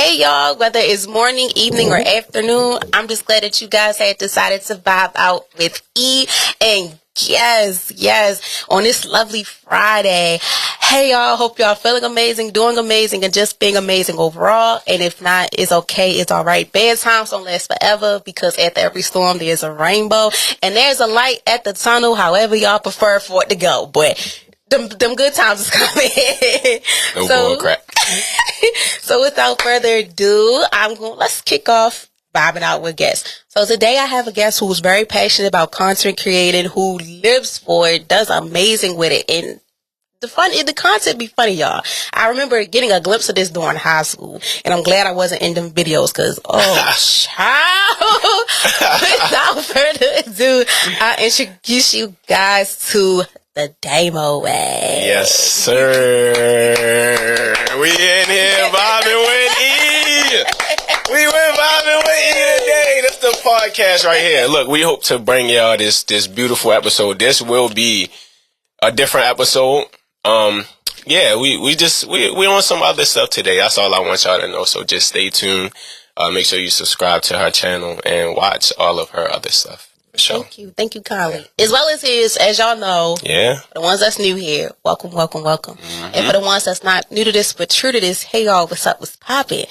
Hey y'all, whether it's morning, evening, or afternoon, I'm just glad that you guys had decided to vibe out with E. And yes, on this lovely Friday. Hey y'all, hope y'all feeling amazing, doing amazing, and just being amazing overall. And if not, it's okay, it's alright. Bad times don't last forever, because after every storm there's a rainbow, and there's a light at the tunnel, however y'all prefer for it to go. But them good times is coming. No bull crap. So without further ado, let's kick off vibing out with guests. So today I have a guest who's very passionate about content creating, who lives for it, does amazing with it, and the content be funny, y'all. I remember getting a glimpse of this during high school, and I'm glad I wasn't in them videos, because, child, without further ado, I introduce you guys to the Damo way. Yes, sir. We in here vibing with E. We went vibing with E today. That's the podcast right here. Look, we hope to bring y'all this beautiful episode. This will be a different episode. We on some other stuff today. That's all I want y'all to know. So just stay tuned. Make sure you subscribe to her channel and watch all of her other stuff. Sure. Thank you, Kylie. As well as his, as y'all know. Yeah. For the ones that's new here, welcome. Mm-hmm. And for the ones that's not new to this but true to this, hey y'all, what's up, what's poppin'?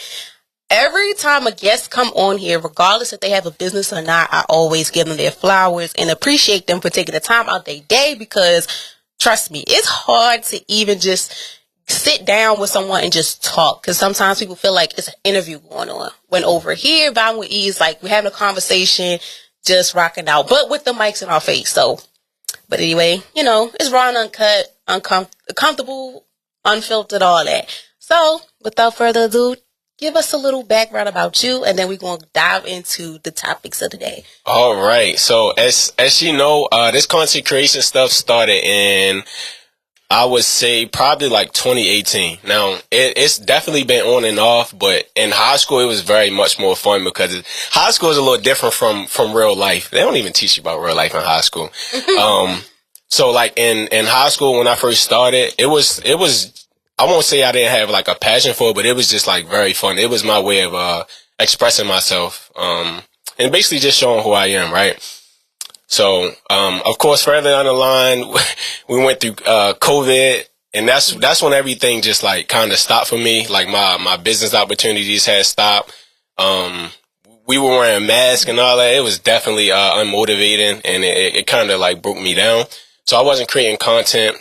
Every time a guest come on here, regardless if they have a business or not, I always give them their flowers and appreciate them for taking the time out their day, because trust me, it's hard to even just sit down with someone and just talk, because sometimes people feel like it's an interview going on. When over here, Vibing with E is like we're having a conversation, just rocking out, but with the mics in our face. So, but anyway, it's raw and uncut, comfortable, unfiltered, all that. So, without further ado, give us a little background about you, and then we're going to dive into the topics of the day. All right. So, as you know, this content creation stuff started in, I would say, probably like 2018. Now, it's definitely been on and off, but in high school, it was very much more fun, because high school is a little different from real life. They don't even teach you about real life in high school. So like in high school, when I first started, it was, I won't say I didn't have like a passion for it, but it was just like very fun. It was my way of expressing myself, and basically just showing who I am, right? So, of course, further down the line, we went through COVID, and that's when everything just like kind of stopped for me. Like my business opportunities had stopped. We were wearing masks and all that. It was definitely unmotivating, and it kind of like broke me down. So I wasn't creating content.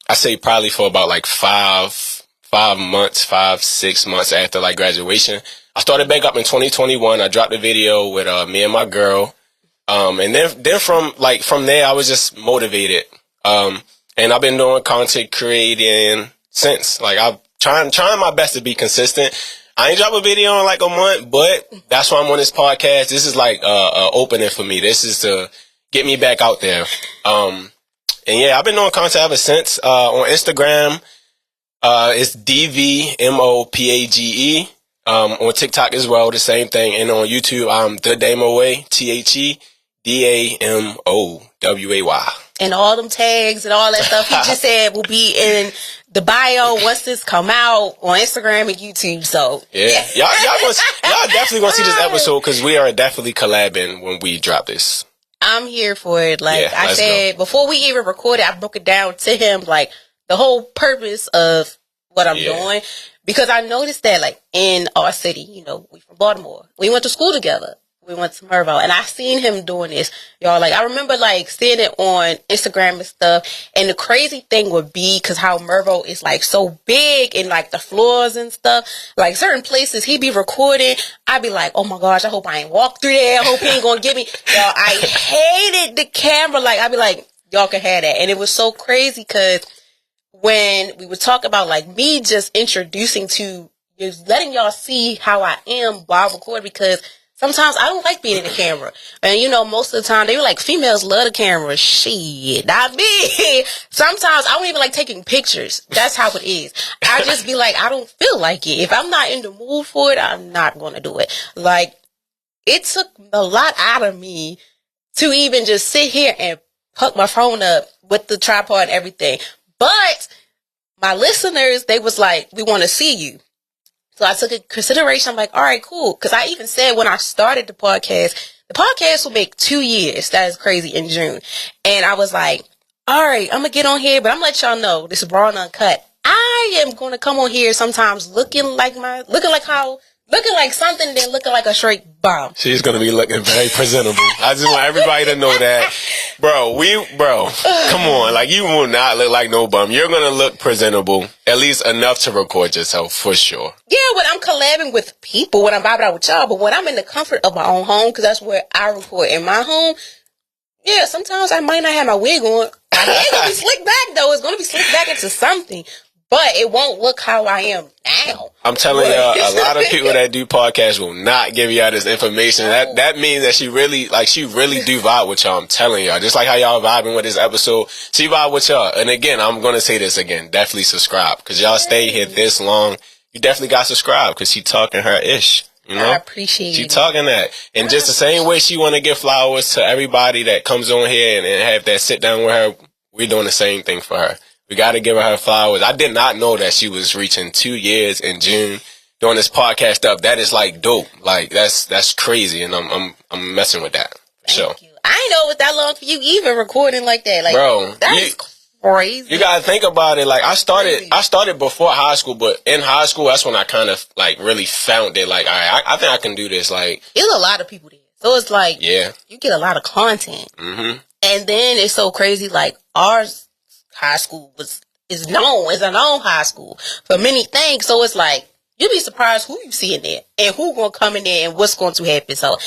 I say probably for about like 6 months after like graduation. I started back up in 2021. I dropped a video with me and my girl. And then from there, I was just motivated. And I've been doing content creating since. Like, I'm trying my best to be consistent. I ain't drop a video in like a month, but that's why I'm on this podcast. This is like a opening for me. This is to get me back out there. And yeah, I've been doing content ever since. On Instagram, it's DVMOPAGE. On TikTok as well, the same thing. And on YouTube, I'm The Damo Way, TheDamoway. And all them tags and all that stuff he just said will be in the bio once this come out on Instagram and YouTube. So yeah, y'all definitely gonna see this episode, because we are definitely collabing when we drop this. I'm here for it. Like yeah, I said, before we even recorded, I broke it down to him, like the whole purpose of what I'm doing. Because I noticed that, like, in our city, we from Baltimore. We went to school together. We went to Mervo. And I seen him doing this. Y'all, like, I remember, like, seeing it on Instagram and stuff. And the crazy thing would be, because how Mervo is, like, so big, and, like, the floors and stuff. Like, certain places he be recording, I'd be like, oh, my gosh, I hope I ain't walk through there. I hope he ain't gonna get me. Y'all, I hated the camera. Like, I'd be like, y'all can have that. And it was so crazy, because when we would talk about, like, me just introducing to, just letting y'all see how I am while recording, because sometimes I don't like being in the camera. And, most of the time, they were like, females love the camera. Shit, not me. Sometimes I don't even like taking pictures. That's how it is. I just be like, I don't feel like it. If I'm not in the mood for it, I'm not going to do it. Like, it took a lot out of me to even just sit here and hook my phone up with the tripod and everything. But my listeners, they was like, we want to see you. So I took into consideration. I'm like, all right, cool. Because I even said when I started the podcast will make 2 years. That is crazy, in June. And I was like, all right, I'm going to get on here, but I'm going to let y'all know this is raw and uncut. I am going to come on here sometimes looking like something, then looking like a straight bomb. She's going to be looking very presentable. I just want everybody to know that. Bro, come on. Like, you will not look like no bum. You're going to look presentable, at least enough to record yourself, for sure. Yeah, when I'm collabing with people, when I'm vibing out with y'all, but when I'm in the comfort of my own home, because that's where I record in my home, yeah, sometimes I might not have my wig on. My hair going to be slicked back, though. It's going to be slicked back into something. But it won't look how I am now. I'm telling y'all, a lot of people that do podcasts will not give y'all this information. That means that she really do vibe with y'all. I'm telling y'all. Just like how y'all vibing with this episode, she vibe with y'all. And again, I'm going to say this again. Definitely subscribe. Because y'all stay here this long. You definitely got to subscribe because she talking her ish. You know? I appreciate it. She talking that. And just the same way she want to give flowers to everybody that comes on here and have that sit down with her, we're doing the same thing for her. We got to give her flowers. I did not know that she was reaching 2 years in June doing this podcast stuff. That is like dope. Like that's crazy, and I'm messing with that. Thank you. I ain't know it was that long for you even recording like that. Like, bro, that's crazy. You gotta think about it. Like I started before high school, but in high school that's when I kind of like really found it. Like, all right, I think I can do this. Like, there's a lot of people there, so it's like, yeah, you get a lot of content, and then it's so crazy. Like ours. High school is a known high school for many things. So it's like, you'll be surprised who you see in there and who going to come in there and what's going to happen. So,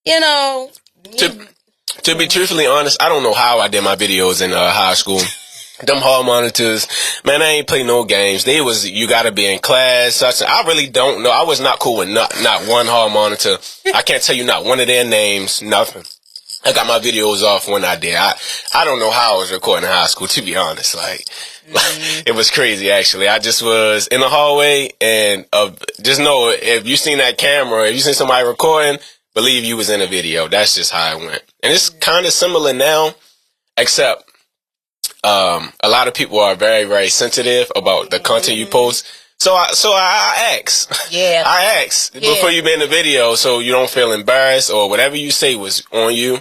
you know. To be truthfully honest, I don't know how I did my videos in high school. Them hall monitors, man, I ain't play no games. You got to be in class. I really don't know. I was not cool with not one hall monitor. I can't tell you not one of their names, nothing. I got my videos off when I did. I don't know how I was recording in high school, to be honest. Like, it was crazy, actually. I just was in the hallway, and just know, if you seen that camera, if you seen somebody recording, believe you was in a video. That's just how it went. And it's kind of similar now, except a lot of people are very, very sensitive about the content you post. So I ask. Yeah. I ask before you be in the video so you don't feel embarrassed or whatever you say was on you.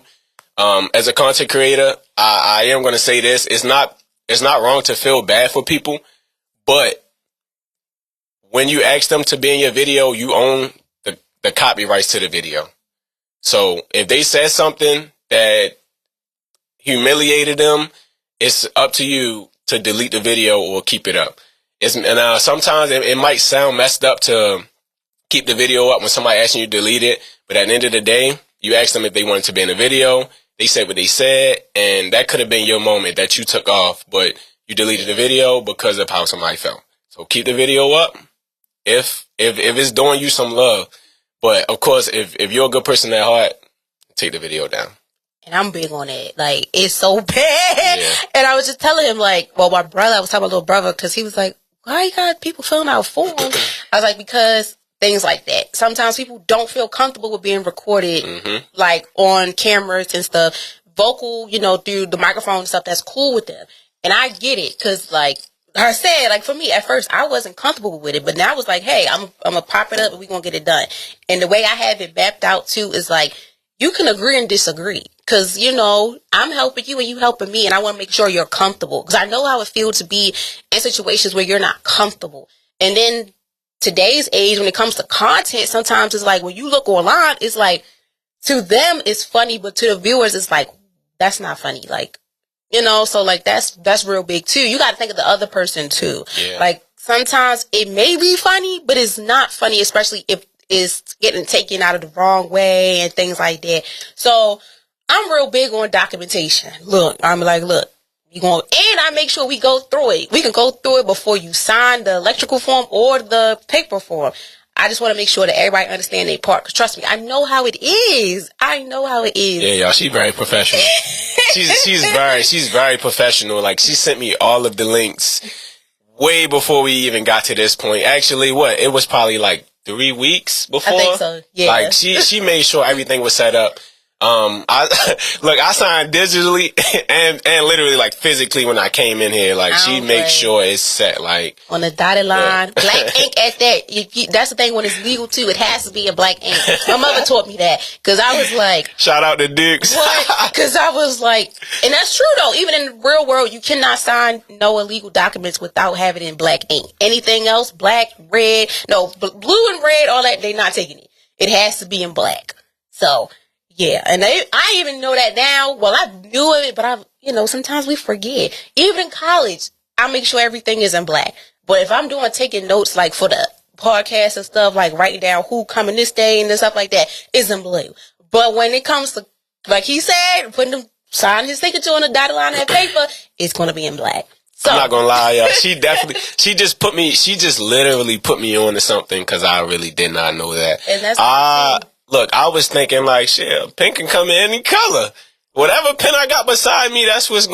As a content creator, I am going to say this. It's not wrong to feel bad for people, but when you ask them to be in your video, you own the copyrights to the video. So if they said something that humiliated them, it's up to you to delete the video or keep it up. Sometimes it might sound messed up to keep the video up when somebody asking you to delete it, but at the end of the day, you asked them if they wanted to be in the video. They said what they said, and that could have been your moment that you took off, but you deleted the video because of how somebody felt. So keep the video up if it's doing you some love. But of course, if you're a good person at heart, take the video down. And I'm big on it. Like, it's so bad. Yeah. And I was just telling him, like, well, I was telling my little brother, because he was like, why you got people filling out forms? I was like, because things like that. Sometimes people don't feel comfortable with being recorded, like, on cameras and stuff. Vocal, through the microphone and stuff, that's cool with them. And I get it, because, like, her said, like, for me, at first, I wasn't comfortable with it. But now it's like, hey, I'm going to pop it up and we're going to get it done. And the way I have it mapped out, too, is like, you can agree and disagree. Because, I'm helping you and you helping me, and I want to make sure you're comfortable. Because I know how it feels to be in situations where you're not comfortable. And then today's age, when it comes to content, sometimes it's like, when you look online, it's like, to them, it's funny, but to the viewers, it's like, that's not funny. Like, so like, that's real big too. You got to think of the other person too. Yeah. Like, sometimes it may be funny, but it's not funny, especially if it's getting taken out of the wrong way and things like that. So I'm real big on documentation. I'm like, and I make sure we go through it. We can go through it before you sign the electrical form or the paper form. I just want to make sure that everybody understand their part. Because trust me, I know how it is. Yeah, y'all, she's very professional. she's very professional. Like, she sent me all of the links way before we even got to this point. Actually, it was probably like 3 weeks before. I think so. Yeah. Like, she made sure everything was set up. I look, I signed digitally and literally like physically when I came in here. Like she makes sure it's set like on the dotted line, black ink at that. That's the thing when it's legal too. It has to be a black ink. My mother taught me that because I was like, shout out to Dukes. Because I was like, and that's true though. Even in the real world, you cannot sign no illegal documents without having it in black ink. Anything else, black, red, no, blue and red, all that, they're not taking it. It has to be in black. So. Yeah, and I even know that now. Well, I knew of it, but sometimes we forget. Even in college, I make sure everything is in black. But if I'm taking notes, like for the podcast and stuff, like writing down who coming this day and stuff like that, it's in blue. But when it comes to, like he said, signing his signature on the dotted line of paper, it's going to be in black. So, I'm not gonna lie, y'all. She just literally put me on to something because I really did not know that. And that's look, I was thinking like, shit, pen can come in any color. Whatever pen I got beside me, that's what it's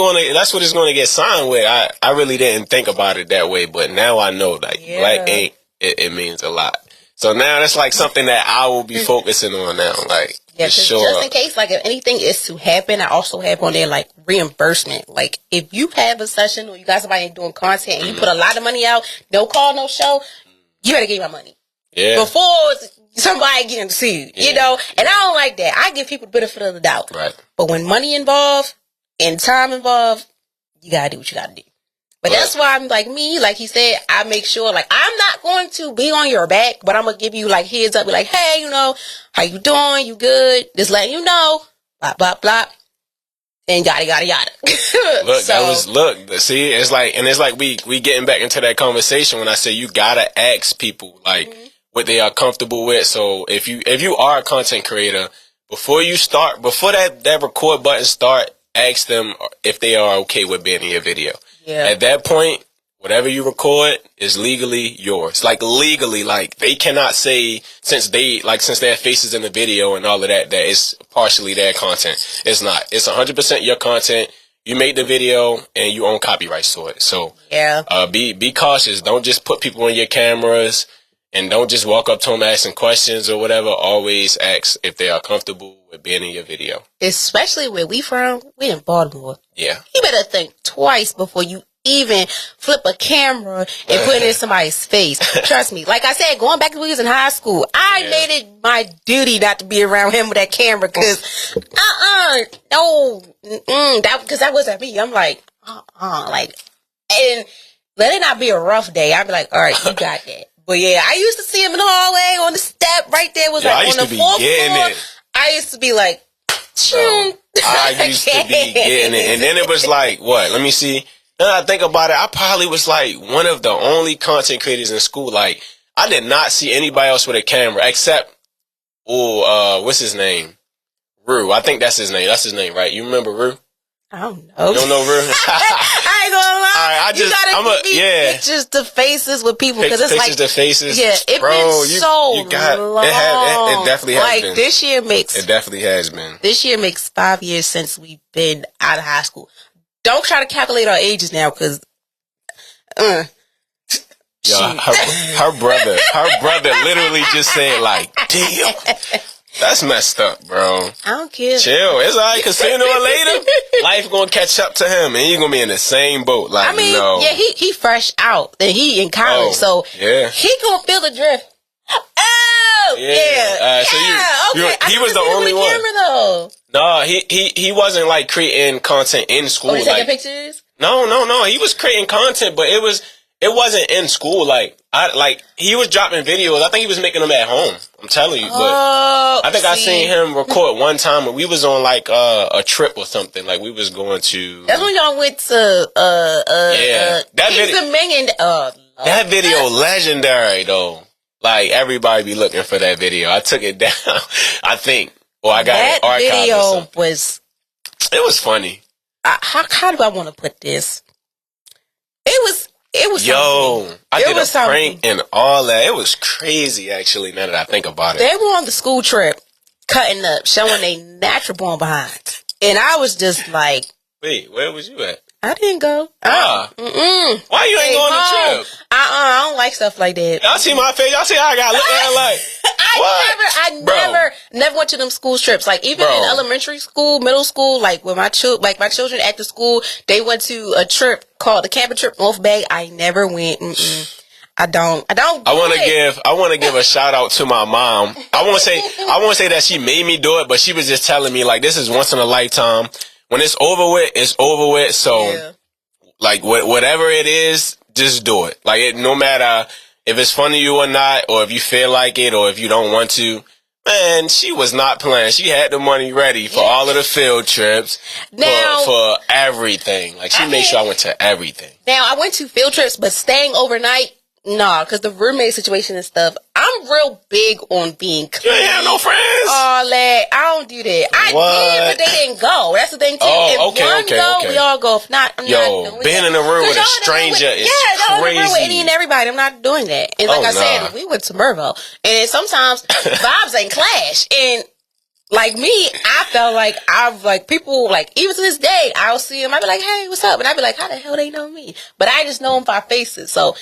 gonna get signed with. I really didn't think about it that way, but now I know like black ink, it means a lot. So now that's like something that I will be focusing on now, like for sure. Just in case, like if anything is to happen, I also have on there like reimbursement. Like if you have a session or you got somebody doing content and you put a lot of money out, no call, no show, you better give me my money. Yeah. Before somebody getting sued, and I don't like that. I give people the benefit of the doubt. Right. But when money involved and time involved, you gotta do what you gotta do. But that's why I'm like me, like he said, I make sure like I'm not going to be on your back, but I'm gonna give you like heads up, be like, hey, how you doing? You good? Just letting you know, blah blah blah. And yada yada yada. See, it's like we getting back into that conversation when I say you gotta ask people like what they are comfortable with. So if you are a content creator, before that record button start, ask them if they are okay with being in your video. Yeah. At that point, whatever you record is legally yours. Like legally, like they cannot say since their faces in the video and all of that it's partially their content. It's not. It's 100% your content. You made the video and you own copyrights to it. So be cautious. Don't just put people on your cameras. And don't just walk up to them asking questions or whatever. Always ask if they are comfortable with being in your video. Especially where we from. We in Baltimore. Yeah. You better think twice before you even flip a camera and put it in somebody's face. Trust me. Like I said, going back to when we was in high school, I made it my duty not to be around him with that camera because, because that wasn't me. I'm like, and let it not be a rough day. I'd be like, all right, you got that. But yeah, I used to see him in the hallway on the step right there. Was like on the fourth floor. I used to be like, I used to be getting it. And then it was like, what? Let me see. Now that I think about it, I probably was like one of the only content creators in school. Like, I did not see anybody else with a camera except, what's his name? Rue. I think that's his name. That's his name, right? You remember Rue? I don't know. You don't know Rue? I ain't gonna lie. All right, you gotta give me pictures to faces with people because it's pictures to faces. Yeah, it's been so long. It definitely has been. This year it definitely has been. This year makes 5 years since we've been out of high school. Don't try to calculate our ages now because her brother literally just said like, damn. That's messed up, bro. I don't care. Chill. It's alright, because sooner or later, life gonna catch up to him, and you're gonna be in the same boat. Like, I mean, he fresh out, and he in college, so he gonna feel the drift. Oh, yeah. Okay. He was the only one. Camera, though. No, he wasn't like creating content in school. Oh, he taking pictures? No. He was creating content, but it wasn't in school. He was dropping videos. I think he was making them at home. I'm telling you. But I seen him record one time when we was on like a trip or something. Like we was going to. That's when y'all went to that video legendary though. Like everybody be looking for that video. I took it down. I think, or I got that it archived. It was funny. How do I want to put this? It was I did a prank and all that. It was crazy, actually, now that I think about it. They were on the school trip, cutting up, showing they natural born behind. And I was just like... Wait, where was you at? I didn't go. Why you ain't going on the trip? I don't like stuff like that. Y'all see my face? Y'all see how I got look at like... I I never went to them school trips. Like even in elementary school, middle school, like when my children after school, they went to a trip called the camping trip North Bay. I never went. I don't. I want to give a shout out to my mom. I won't say that she made me do it, but she was just telling me like this is once in a lifetime. When it's over with, it's over with. So, like whatever it is, just do it. Like no matter if it's fun to you or not, or if you feel like it, or if you don't want to. Man, she was not playing. She had the money ready for all of the field trips, for everything. Like she made sure I went to everything. Now I went to field trips, but staying overnight. Nah, because the roommate situation and stuff, I'm real big on being clean. You ain't have no friends? All that. I don't do that. I did, but they didn't go. That's the thing, too. Oh, If we all go. If not, I'm not doing being that. in a room with a stranger is crazy. With any and everybody. I'm not doing that. And like I said, we went to Mervo. And sometimes vibes ain't clash. And like me, I felt like people, like, even to this day, I'll see them. I'll be like, hey, what's up? And I'll be like, how the hell they know me? But I just know them by faces. So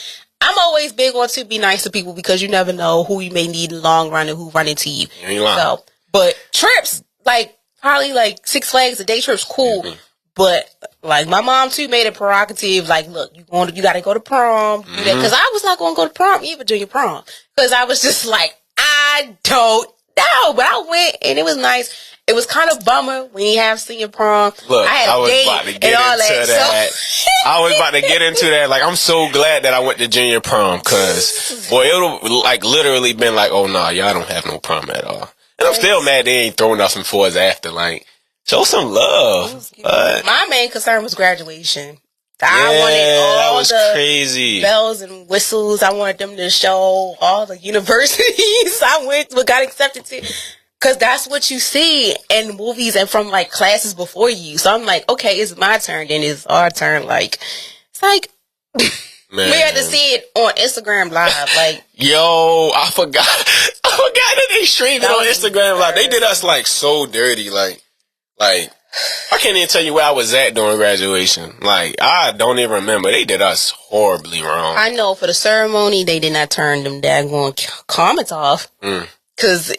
I'm always big on to be nice to people because you never know who you may need in the long run and who run into you. You ain't lying. So, but trips, like probably like Six Flags, a day trip's cool. Mm-hmm. But like my mom too made it prerogative. Like, look, you got to go to prom, do that, because I was not going to go to prom, even junior prom, because I was just like, I don't know. But I went and it was nice. It was kind of bummer when you have senior prom. Look, I had a date and all that. So I was about to get into that. Like, I'm so glad that I went to junior prom because, boy, it would have like literally been like, oh, nah, y'all don't have no prom at all. And I'm still mad they ain't throwing nothing for us after. Like, show some love. My main concern was graduation. I wanted all the crazy bells and whistles. I wanted them to show all the universities I got accepted to. Because that's what you see in movies and from, like, classes before you. So I'm like, okay, it's my turn, then it's our turn. Like, it's like, we had to see it on Instagram Live. Like, yo, I forgot that they streamed it on Instagram Live. They did us, like, so dirty. Like, I can't even tell you where I was at during graduation. Like, I don't even remember. They did us horribly wrong. I know for the ceremony, they did not turn them daggone comments off. Because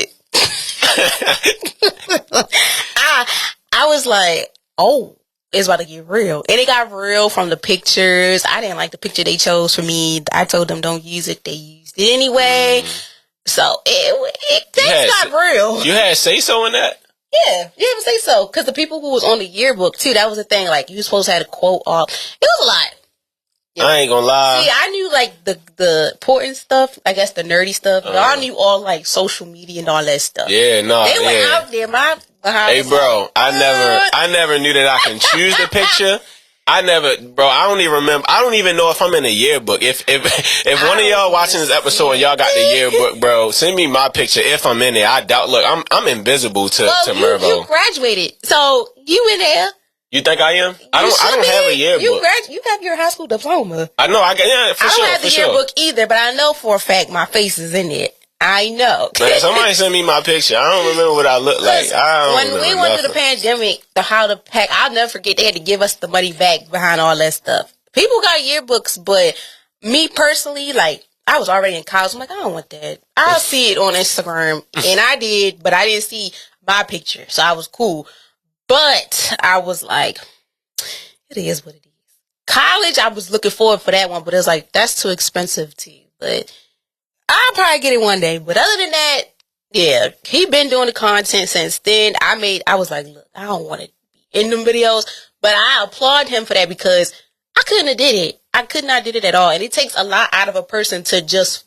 I was like, oh, it's about to get real. And it got real from the pictures. I didn't like the picture they chose for me. I told them don't use it. They used it anyway. So it got real. You had say so in that? Yeah, you have to say so. Because the people who was on the yearbook, too, that was the thing. Like, you were supposed to have a quote off. It was a lot. Yeah. I ain't gonna lie. See, I knew, like, the important stuff, I guess the nerdy stuff. But I knew all, like, social media and all that stuff. Yeah, no. They went out there. Hey, bro, I never knew that I can choose the picture. I don't even remember. I don't even know if I'm in the yearbook. If one of y'all watching this episode and y'all got the yearbook, bro, send me my picture if I'm in there. I doubt. Look, I'm invisible to Mervo. You graduated, so you in there. You think I am? I don't have a yearbook. You have your high school diploma. I know. I don't have the yearbook either, but I know for a fact my face is in it. I know. Man, somebody send me my picture. I don't remember what I look like. When we went through the pandemic, how to pack, I'll never forget they had to give us the money back behind all that stuff. People got yearbooks, but me personally, like, I was already in college. I'm like, I don't want that. I'll see it on Instagram, and I did, but I didn't see my picture, so I was cool. But I was like, it is what it is. College, I was looking forward for that one, but it was like, that's too expensive too. But I'll probably get it one day. But other than that, yeah, he been doing the content since then. I was like, look, I don't want to be in them videos, but I applaud him for that because I couldn't have did it. I could not did it at all. And it takes a lot out of a person to just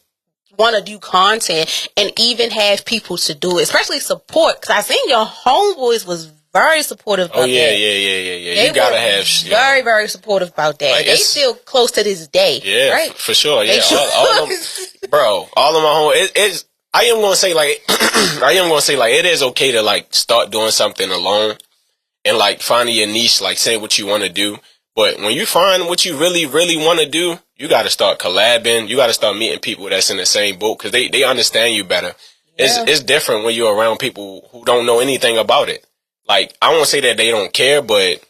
want to do content and even have people to do it, especially support. Because I seen your homeboys was very supportive about that. Yeah. You gotta have very, very supportive about that. Like they still close to this day. Yeah, right? For sure. Yeah, all of them, bro. All of my home. I am gonna say like, it is okay to like start doing something alone and like finding your niche, like saying what you want to do. But when you find what you really, really want to do, you got to start collabing. You got to start meeting people that's in the same boat because they understand you better. Yeah. It's different when you're around people who don't know anything about it. Like, I won't say that they don't care, but,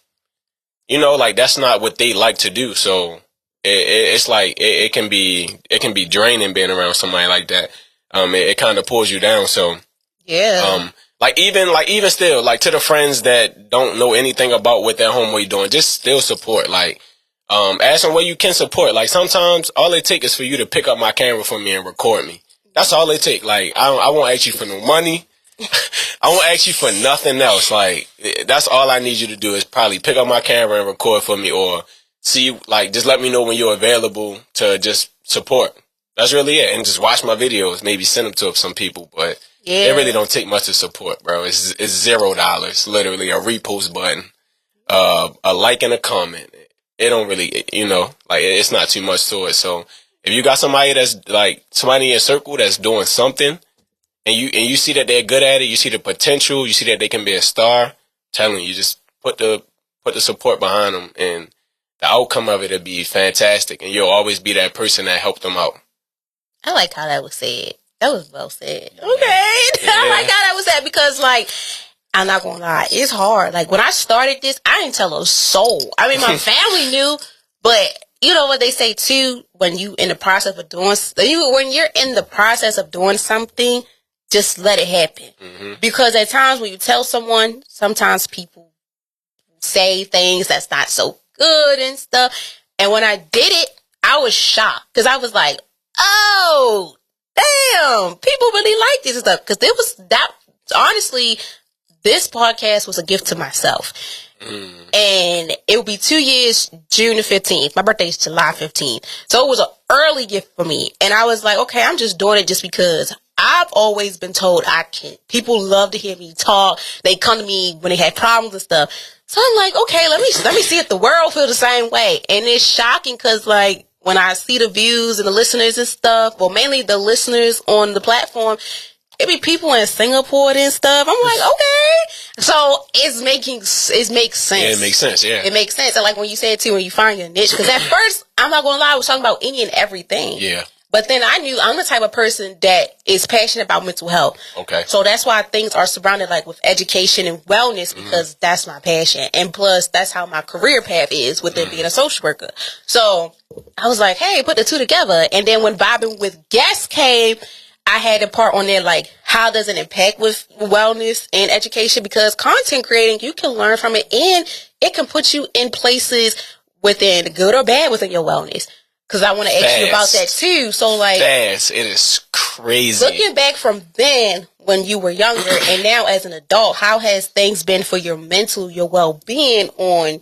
you know, like, that's not what they like to do. So, it's like, it can be draining being around somebody like that. it kind of pulls you down. So Yeah. Even still, like, to the friends that don't know anything about what their homeboy doing, just still support. Like, ask them where you can support. Like, sometimes all it takes is for you to pick up my camera for me and record me. That's all it takes. Like, I won't ask you for no money. I won't ask you for nothing else. Like, that's all I need you to do is probably pick up my camera and record for me, or just let me know when you're available to just support. That's really it. And just watch my videos, maybe send them to some people, but it really don't take much to support, bro. It's $0, literally a repost button, a like and a comment. It don't really, it's not too much to it. So if you got somebody that's like somebody in your circle that's doing something, and you see that they're good at it, you see the potential, you see that they can be a star, I'm telling you, just put the support behind them, and the outcome of it will be fantastic, and you'll always be that person that helped them out. I like how that was said. That was well said. Okay. Yeah. I like how that was said because, like, I'm not going to lie. It's hard. Like, when I started this, I didn't tell a soul. I mean, my family knew, but you know what they say, too, when you in the process of doing, when you're in the process of doing something, just let it happen. Mm-hmm. Because at times when you tell someone, sometimes people say things that's not so good and stuff. And when I did it, I was shocked because I was like, oh, damn, people really like this stuff. Because it was that, honestly, this podcast was a gift to myself. And it will be 2 years, June the 15th. My birthday is July 15th. So it was an early gift for me. And I was like, okay, I'm just doing it just because I've always been told I can't. People love to hear me talk. They come to me when they have problems and stuff. So I'm like, okay, let me see if the world feel the same way. And it's shocking because, like, when I see the views and the listeners and stuff, well, mainly the listeners on the platform, it be people in Singapore and stuff. I'm like, okay. So it makes sense. Yeah, it makes sense, yeah. It makes sense. And like when you said, too, when you find your niche, because at first, I'm not going to lie, I was talking about any and everything. Yeah. But then I knew I'm the type of person that is passionate about mental health. Okay. So that's why things are surrounded like with education and wellness because that's my passion. And plus, that's how my career path is with it being a social worker. So I was like, hey, put the two together. And then when Vibing with Guests came, I had a part on there like, how does it impact with wellness and education? Because content creating, you can learn from it and it can put you in places within good or bad within your wellness. Because I want to ask you about that too. So like, fast, it is crazy. Looking back from then when you were younger and now as an adult, how has things been for your mental, your well-being on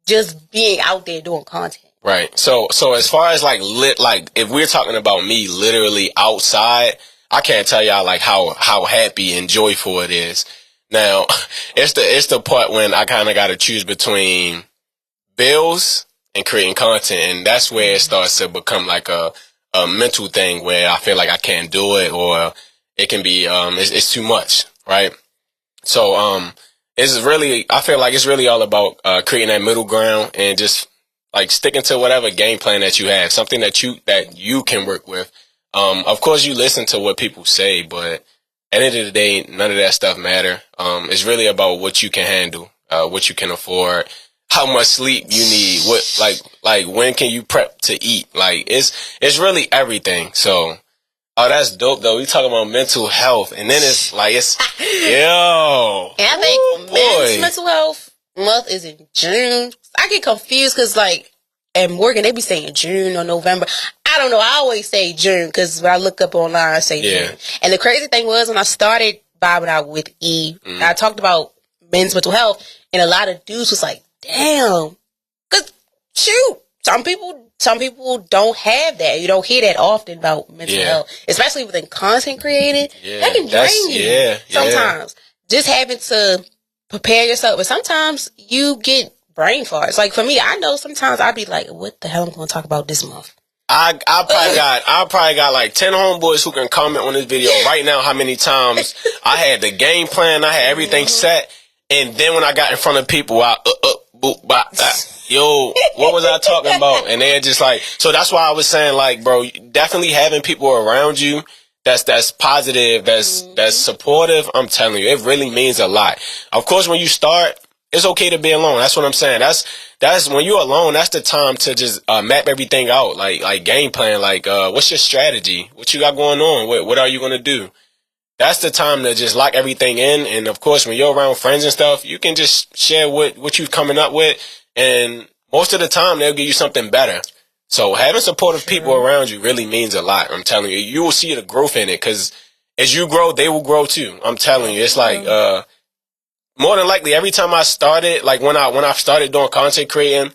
just being out there doing content? Right. So as far as like if we're talking about me literally outside, I can't tell y'all like how happy and joyful it is. Now, it's the part when I kind of got to choose between bills and creating content, and that's where it starts to become like a mental thing where I feel like I can't do it, or it can be it's too much, right? So I feel like it's really all about creating that middle ground and just like sticking to whatever game plan that you have, something that you can work with. Of course, you listen to what people say, but at the end of the day, none of that stuff matter. It's really about what you can handle, what you can afford, how much sleep you need, what like when can you prep to eat. Like it's really everything. So that's dope though. We talking about mental health, and then it's like yo. And I think men's mental health month is in June. I get confused because like at Morgan they be saying June or November. I don't know. I always say June because when I look up online I say June. And the crazy thing was when I started vibing out with E, I talked about men's mental health, and a lot of dudes was like, damn, cause shoot, some people don't have that. You don't hear that often about mental health, especially within content creating. That can drain you sometimes. Just having to prepare yourself, but sometimes you get brain farts. Like for me, I know sometimes I'd be like, what the hell am I going to talk about this month? I probably got like 10 homeboys who can comment on this video right now how many times I had the game plan, I had everything set, and then when I got in front of people, yo, what was I talking about? And they're just like, so that's why I was saying like, bro, definitely having people around you that's positive, that's supportive. I'm telling you, it really means a lot. Of course, when you start, it's okay to be alone. That's what I'm saying. That's when you're alone, that's the time to just map everything out, like game plan, like what's your strategy? What you got going on? What are you gonna do? That's the time to just lock everything in. And of course, when you're around friends and stuff, you can just share what you're coming up with, and most of the time they'll give you something better. So having supportive people around you really means a lot. I'm telling you, you will see the growth in it, because as you grow, they will grow too. I'm telling you, it's like more than likely every time I started, like when I started doing content creating,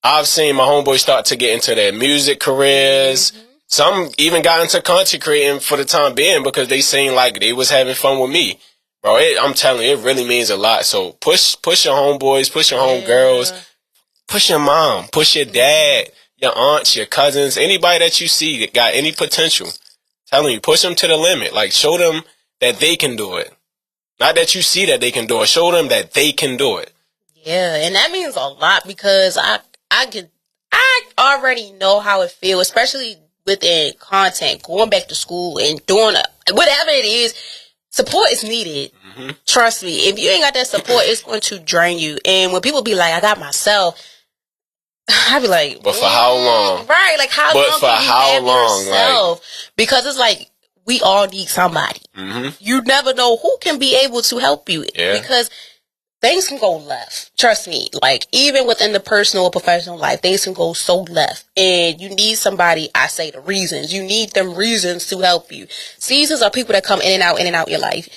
I've seen my homeboys start to get into their music careers. Some even got into content creating for the time being because they seemed like they was having fun with me. Bro, I'm telling you, it really means a lot. So push your homeboys, push your homegirls, push your mom, push your dad, your aunts, your cousins, anybody that you see that got any potential. Telling you, push them to the limit. Like, show them that they can do it. Not that you see that they can do it. Show them that they can do it. Yeah, and that means a lot, because I already know how it feels, especially within content, going back to school and doing whatever it is. Support is needed. Trust me. If you ain't got that support, it's going to drain you. And when people be like, I got myself, I be like, but for how long? Right, like how long for can you how have long? yourself? Like, because it's like we all need somebody. You never know who can be able to help you, because things can go left. Trust me. Like, even within the personal or professional life, things can go so left. And you need somebody, I say the reasons. You need them reasons to help you. Seasons are people that come in and out your life.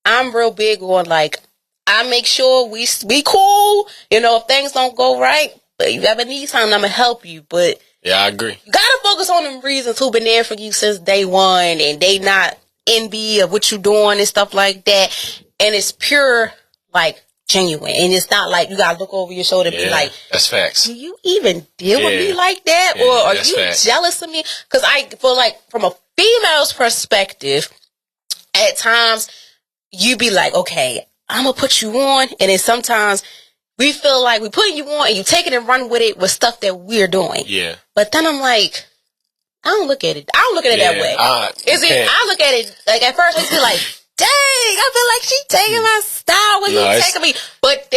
I'm real big on, like, I make sure we cool. You know, if things don't go right, but you ever need something, I'm going to help you. But yeah, I agree. You got to focus on them reasons who been there for you since day one, and they not envy of what you doing and stuff like that. And it's pure, like, genuine, and it's not like you gotta look over your shoulder and be like, that's facts. Do you even deal with me like that? Or are you jealous of me? Because I feel like from a female's perspective, at times you be like, okay, I'm gonna put you on, and then sometimes we feel like we putting you on and you take it and run with it with stuff that we're doing. Yeah. But then I'm like, I don't look at it that way. I look at it like, at first I used to be like, dang, I feel like she taking my style when you taking me. But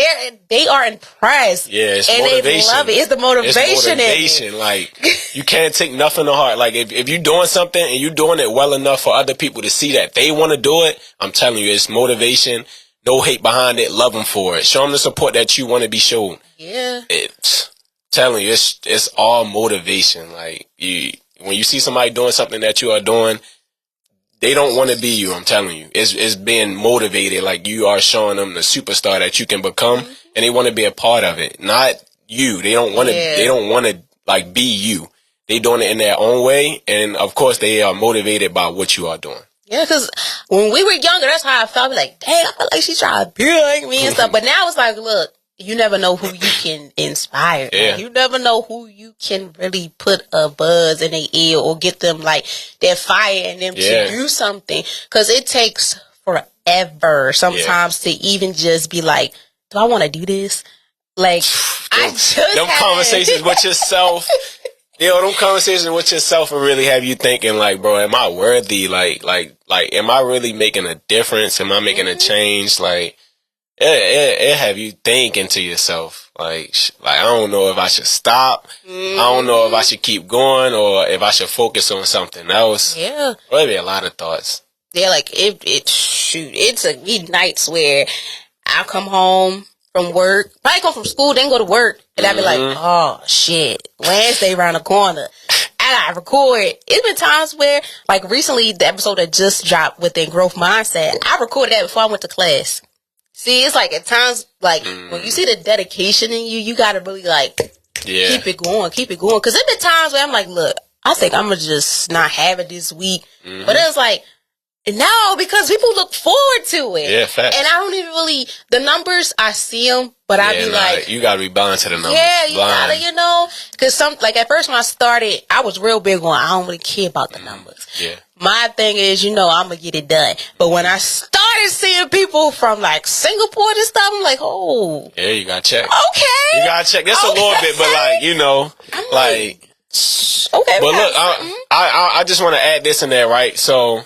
they are impressed. Yeah, it's and motivation. They love it. It's the motivation. It's motivation. Like, you can't take nothing to heart. Like, if you're doing something and you're doing it well enough for other people to see that they want to do it, I'm telling you, it's motivation. No hate behind it. Love them for it. Show them the support that you want to be shown. Yeah. It's telling you, it's all motivation. Like, when you see somebody doing something that you are doing, they don't want to be you. I'm telling you, it's being motivated. Like, you are showing them the superstar that you can become, and they want to be a part of it. Not you. They don't want to. They don't want to like be you. They doing it in their own way, and of course, they are motivated by what you are doing. Yeah, because when we were younger, that's how I felt. Like, dang, I feel like she's trying to be like me and stuff. But now it's like, look, you never know who you can inspire. Yeah. Like, you never know who you can really put a buzz in their ear or get them, like, that fire in them to do something. Because it takes forever sometimes to even just be like, do I want to do this? Like, them conversations with yourself. Them conversations with yourself will really have you thinking, like, bro, am I worthy? Like, am I really making a difference? Am I making a change? Like, it have you thinking to yourself, like I don't know if I should stop. I don't know if I should keep going or if I should focus on something else. Yeah, maybe a lot of thoughts. Yeah, like it's a nights where I come home from work, probably come from school, then go to work, and I be like, oh shit, Wednesday around the corner. I gotta record. It's been times where, like recently, the episode that just dropped within Growth Mindset, I recorded that before I went to class. See, it's like at times, like when you see the dedication in you, you gotta really like keep it going. Because there's been times where I'm like, look, I think I'm gonna just not have it this week, but it's like, no, because people look forward to it. Yeah, facts. And I don't even really, the numbers, I see them, but I be like, you gotta be blind to the numbers. Yeah, you gotta, because like at first when I started, I was real big on, I don't really care about the numbers. Yeah. My thing is, I'm gonna get it done. But when I started seeing people from like Singapore and stuff, I'm like, oh. Yeah, you gotta check. Okay. You gotta check. That's a little bit, but I'm like, okay. But look, I just want to add this in there, right? So,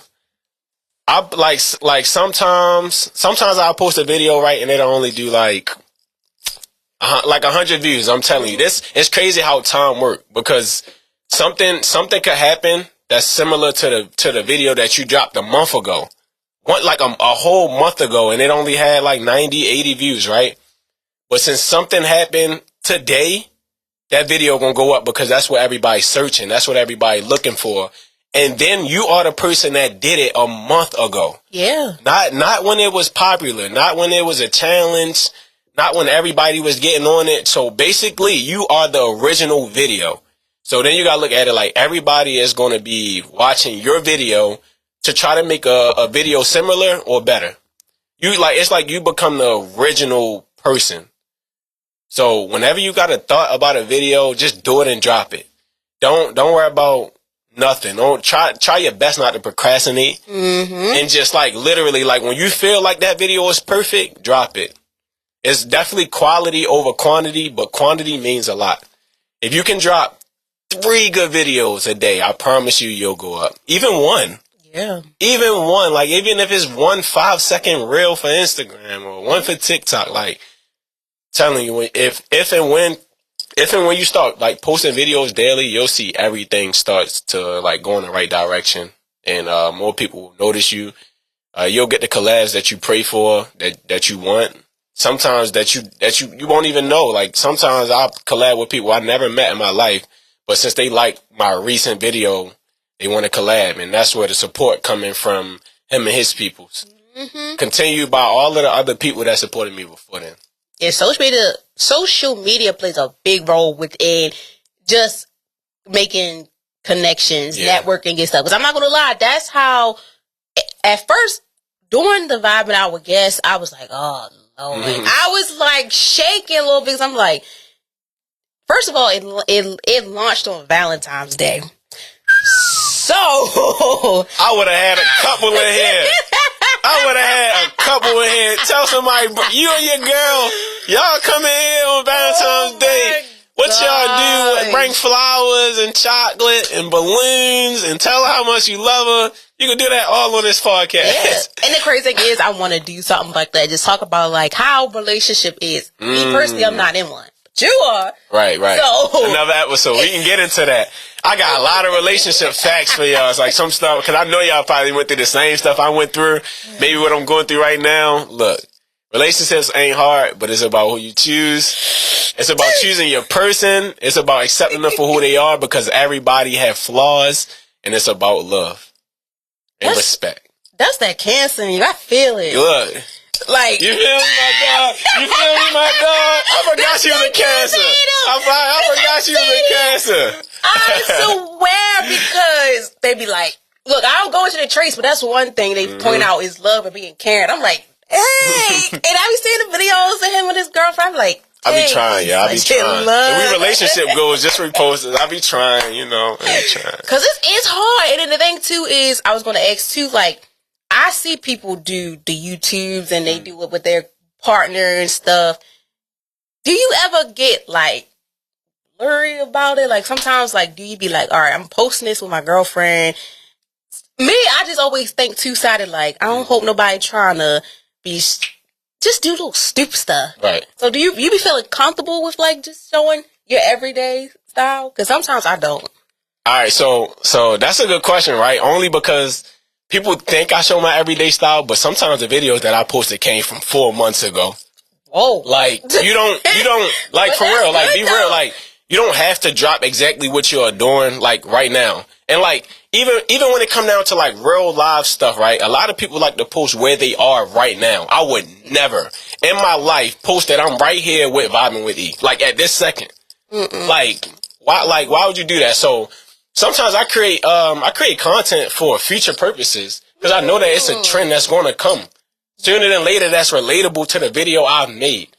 I like sometimes I'll post a video, right, and it'll only do like like 100 views. I'm telling you, it's crazy how time works, because something could happen that's similar to the video that you dropped a month ago, like a whole month ago, and it only had like 90, 80 views, right? But since something happened today, that video gonna go up, because that's what everybody's searching. That's what everybody's looking for. And then you are the person that did it a month ago. Yeah. Not when it was popular, not when it was a challenge, not when everybody was getting on it. So basically, you are the original video. So then you gotta look at it like everybody is gonna be watching your video to try to make a video similar or better. It's like you become the original person. So whenever you got a thought about a video, just do it and drop it. Don't worry about nothing. Don't try your best not to procrastinate. And just like literally, like when you feel like that video is perfect, drop it. It's definitely quality over quantity, but quantity means a lot. If you can drop 3 good videos a day, I promise you'll go up. Even one. Yeah. Even one. Like even if it's 1 5-second reel for Instagram or one for TikTok, like telling you, if and when you start like posting videos daily, you'll see everything starts to like go in the right direction, and more people will notice you. You'll get the collabs that you pray for, that you want. Sometimes that you won't even know. Like sometimes I'll collab with people I never met in my life, but since they like my recent video, they want to collab, and that's where the support coming from him and his peoples. Continued by all of the other people that supported me before then. Yeah, social media plays a big role within just making connections, networking and stuff. Because I'm not going to lie, that's how, at first, during the vibing out with guests, I was like, oh, Lord. I was like shaking a little bit, because I'm like, first of all, it launched on Valentine's Day. So I would have had a couple in here. Tell somebody, you and your girl, y'all come in here on Valentine's Day. What y'all do? Bring flowers and chocolate and balloons and tell her how much you love her. You can do that all on this podcast. Yeah. And the crazy thing is, I want to do something like that. Just talk about like how relationship is. Me personally, I'm not in one. But you are. Right. So, another episode. We can get into that. I got a lot of relationship facts for y'all. It's like some stuff, because I know y'all probably went through the same stuff I went through. Maybe what I'm going through right now. Look, relationships ain't hard, but it's about who you choose. It's about choosing your person. It's about accepting them for who they are, because everybody have flaws, and it's about love and respect. That's that Cancer in you. I feel it. Look. Like, you feel me, my dog? I forgot she was a Cancer. I forgot she was a Cancer. I swear, because they be like, look, I don't go into the traits, but that's one thing they point out is love and being caring. I'm like, hey, and I be seeing the videos of him with his girlfriend. I'm like, hey, I be trying, yeah, I be trying. If we relationship goals, just repost it. I be trying, Because it's hard. And then the thing, too, is I was going to ask, too, like, I see people do the YouTubes and they do it with their partner and stuff. Do you ever get, like, blurry about it? Like, sometimes, like, do you be like, all right, I'm posting this with my girlfriend. Me, I just always think two-sided, like, I don't hope nobody trying to be, just do little stupid stuff. Right. So do you be feeling comfortable with, like, just showing your everyday style? Because sometimes I don't. All right, so that's a good question, right? Only because people think I show my everyday style, but sometimes the videos that I posted came from 4 months ago. Whoa. Like, you don't, like, for real, like, be real, like, you don't have to drop exactly what you're doing, like, right now. And, like, even when it come down to, like, real live stuff, right, a lot of people like to post where they are right now. I would never, in my life, post that I'm right here with Vibing with E. Like, at this second. Like, why would you do that? So, sometimes I create content for future purposes, because I know that it's a trend that's going to come. Sooner than later, that's relatable to the video I've made.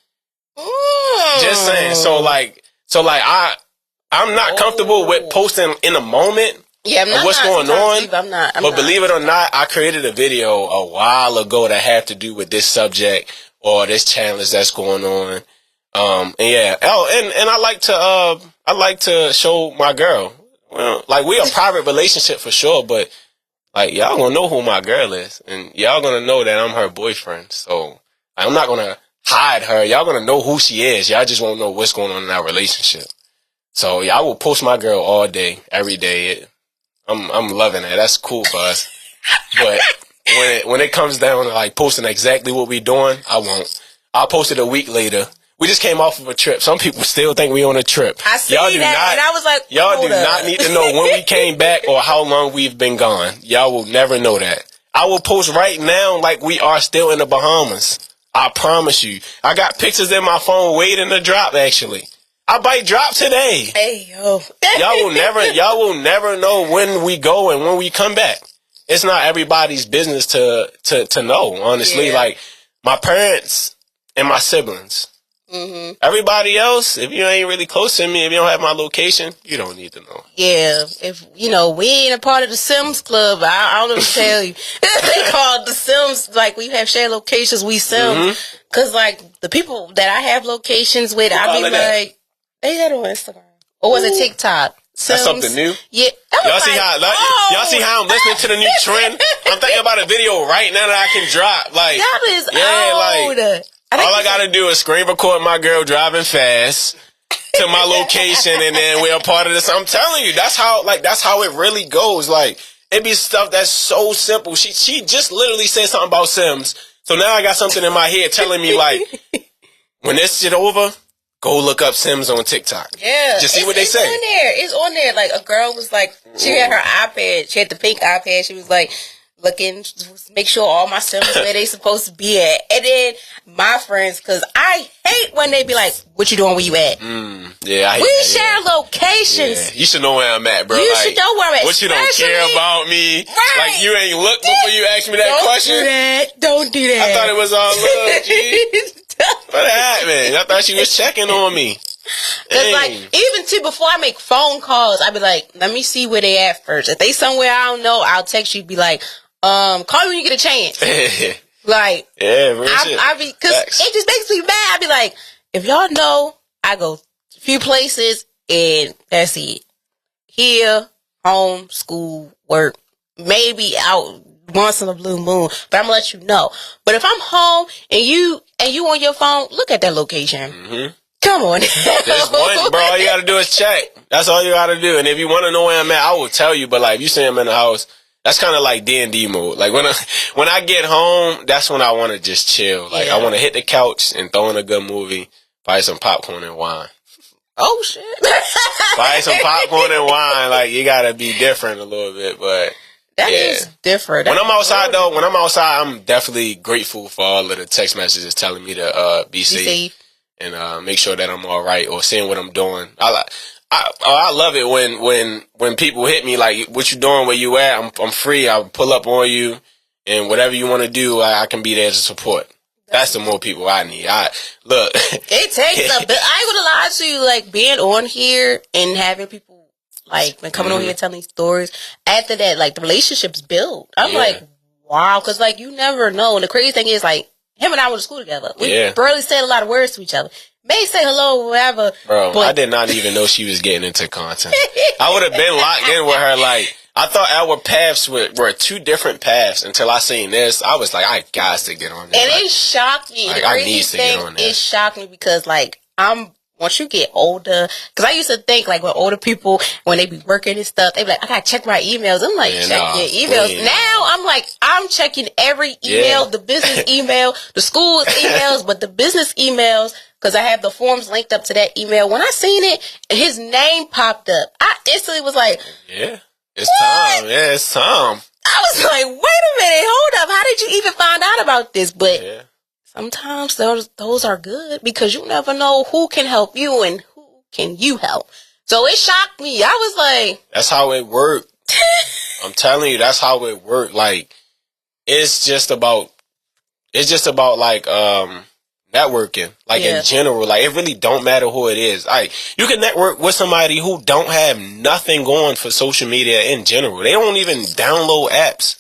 Just saying. So I'm not comfortable with posting in the moment. Yeah, of what's going on. I'm not. But believe it or not, I created a video a while ago that had to do with this subject or this challenge that's going on. And yeah. Oh, and I like to show my girl. Well, like, we a private relationship for sure, but like, y'all gonna know who my girl is, and y'all gonna know that I'm her boyfriend. So I'm not gonna hide her. Y'all gonna know who she is. Y'all just won't know what's going on in our relationship. So yeah, I will post my girl all day, every day. I'm loving it. That's cool for us. But when it comes down to like posting exactly what we doing, I won't. I'll post it a week later. We just came off of a trip. Some people still think we on a trip. I see that, and I was like, y'all do not need to know when we came back or how long we've been gone. Y'all will never know that. I will post right now like we are still in the Bahamas. I promise you. I got pictures in my phone waiting to drop, actually. I might drop today. Hey, yo. y'all will never know when we go and when we come back. It's not everybody's business to know, honestly. Yeah. Like, my parents and my siblings. Mm-hmm. Everybody else, if you ain't really close to me, if you don't have my location, you don't need to know. Yeah, if we ain't a part of the Sims Club, I don't know what to tell you. They call it the Sims, like we have shared locations, we Sims. Cause like the people that I have locations with, I be like, they that on Instagram or was it TikTok? Sims. That's something new. Yeah, y'all see how I'm listening to the new trend? I'm thinking about a video right now that I can drop. Like that is old. Like, all I gotta do is screen record my girl driving fast to my location, and then we're a part of this. I'm telling you, that's how it really goes. Like, it be stuff that's so simple. She just literally said something about Sims, so now I got something in my head telling me like, when this shit over, go look up Sims on TikTok. Yeah, just see what they say. It's on there. Like a girl was like, she had her iPad. She had the pink iPad. She was like, looking, make sure all my Sims where they supposed to be at. And then my friends, because I hate when they be like, what you doing, where you at? Yeah, we share locations. Yeah. You should know where I'm at, bro. You should know where I'm at. What, you don't care about me? Right. Like, you ain't looked before you asked me that question? Don't do that. I thought it was all love, G. What happened? I thought you was checking on me. Cause like, even before I make phone calls, I be like, let me see where they at first. If they somewhere I don't know, I'll text you, be like, call me when you get a chance. Like, yeah, I be, cause it just makes me mad. I be like, if y'all know, I go a few places and that's it. Here, home, school, work, maybe out once in a blue moon, but I'm gonna let you know. But if I'm home and you on your phone, look at that location. Come on. Just one, bro. All you gotta do is check. That's all you gotta do. And if you want to know where I'm at, I will tell you. But like, if you see I'm in the house, that's kind of like D&D mode. Like when I get home, that's when I want to just chill. Like I want to hit the couch and throw in a good movie, buy some popcorn and wine. Oh shit! Buy some popcorn and wine. Like you gotta be different a little bit, but that is different. When I'm outside though, I'm definitely grateful for all of the text messages telling me to be safe and make sure that I'm all right or seeing what I'm doing. I love it when people hit me like, what you doing, where you at? I'm free. I'll pull up on you, and whatever you want to do, I can be there to support. That's the more people I need. Look. It takes a bit. I ain't gonna lie to you, like being on here and having people like when coming on here telling these stories. After that, like the relationships build. I'm like, wow, because like you never know. And the crazy thing is, like him and I went to school together. We barely said a lot of words to each other. May say hello or whatever. Bro, but I did not even know she was getting into content. I would have been locked in with her. Like, I thought our paths were two different paths until I seen this. I was like, I got to get on there. And it shocked me. Like, the craziest thing, it shocked me because, like, once you get older, because I used to think, like, when older people, when they be working and stuff, they be like, I got to check my emails. I'm like, check your emails. Now, I'm like, I'm checking every email, the business email, the school's emails, but the business emails, because I have the forms linked up to that email. When I seen it, and his name popped up, I instantly was like, yeah, it's time. Yeah, it's time. I was like, wait a minute, hold up. How did you even find out about this? But sometimes those are good because you never know who can help you and who can you help. So it shocked me. I was like, that's how it worked. I'm telling you, that's how it worked. Like, it's just about like, networking, like in general, like it really don't matter who it is. Like you can network with somebody who don't have nothing going for social media in general. They don't even download apps.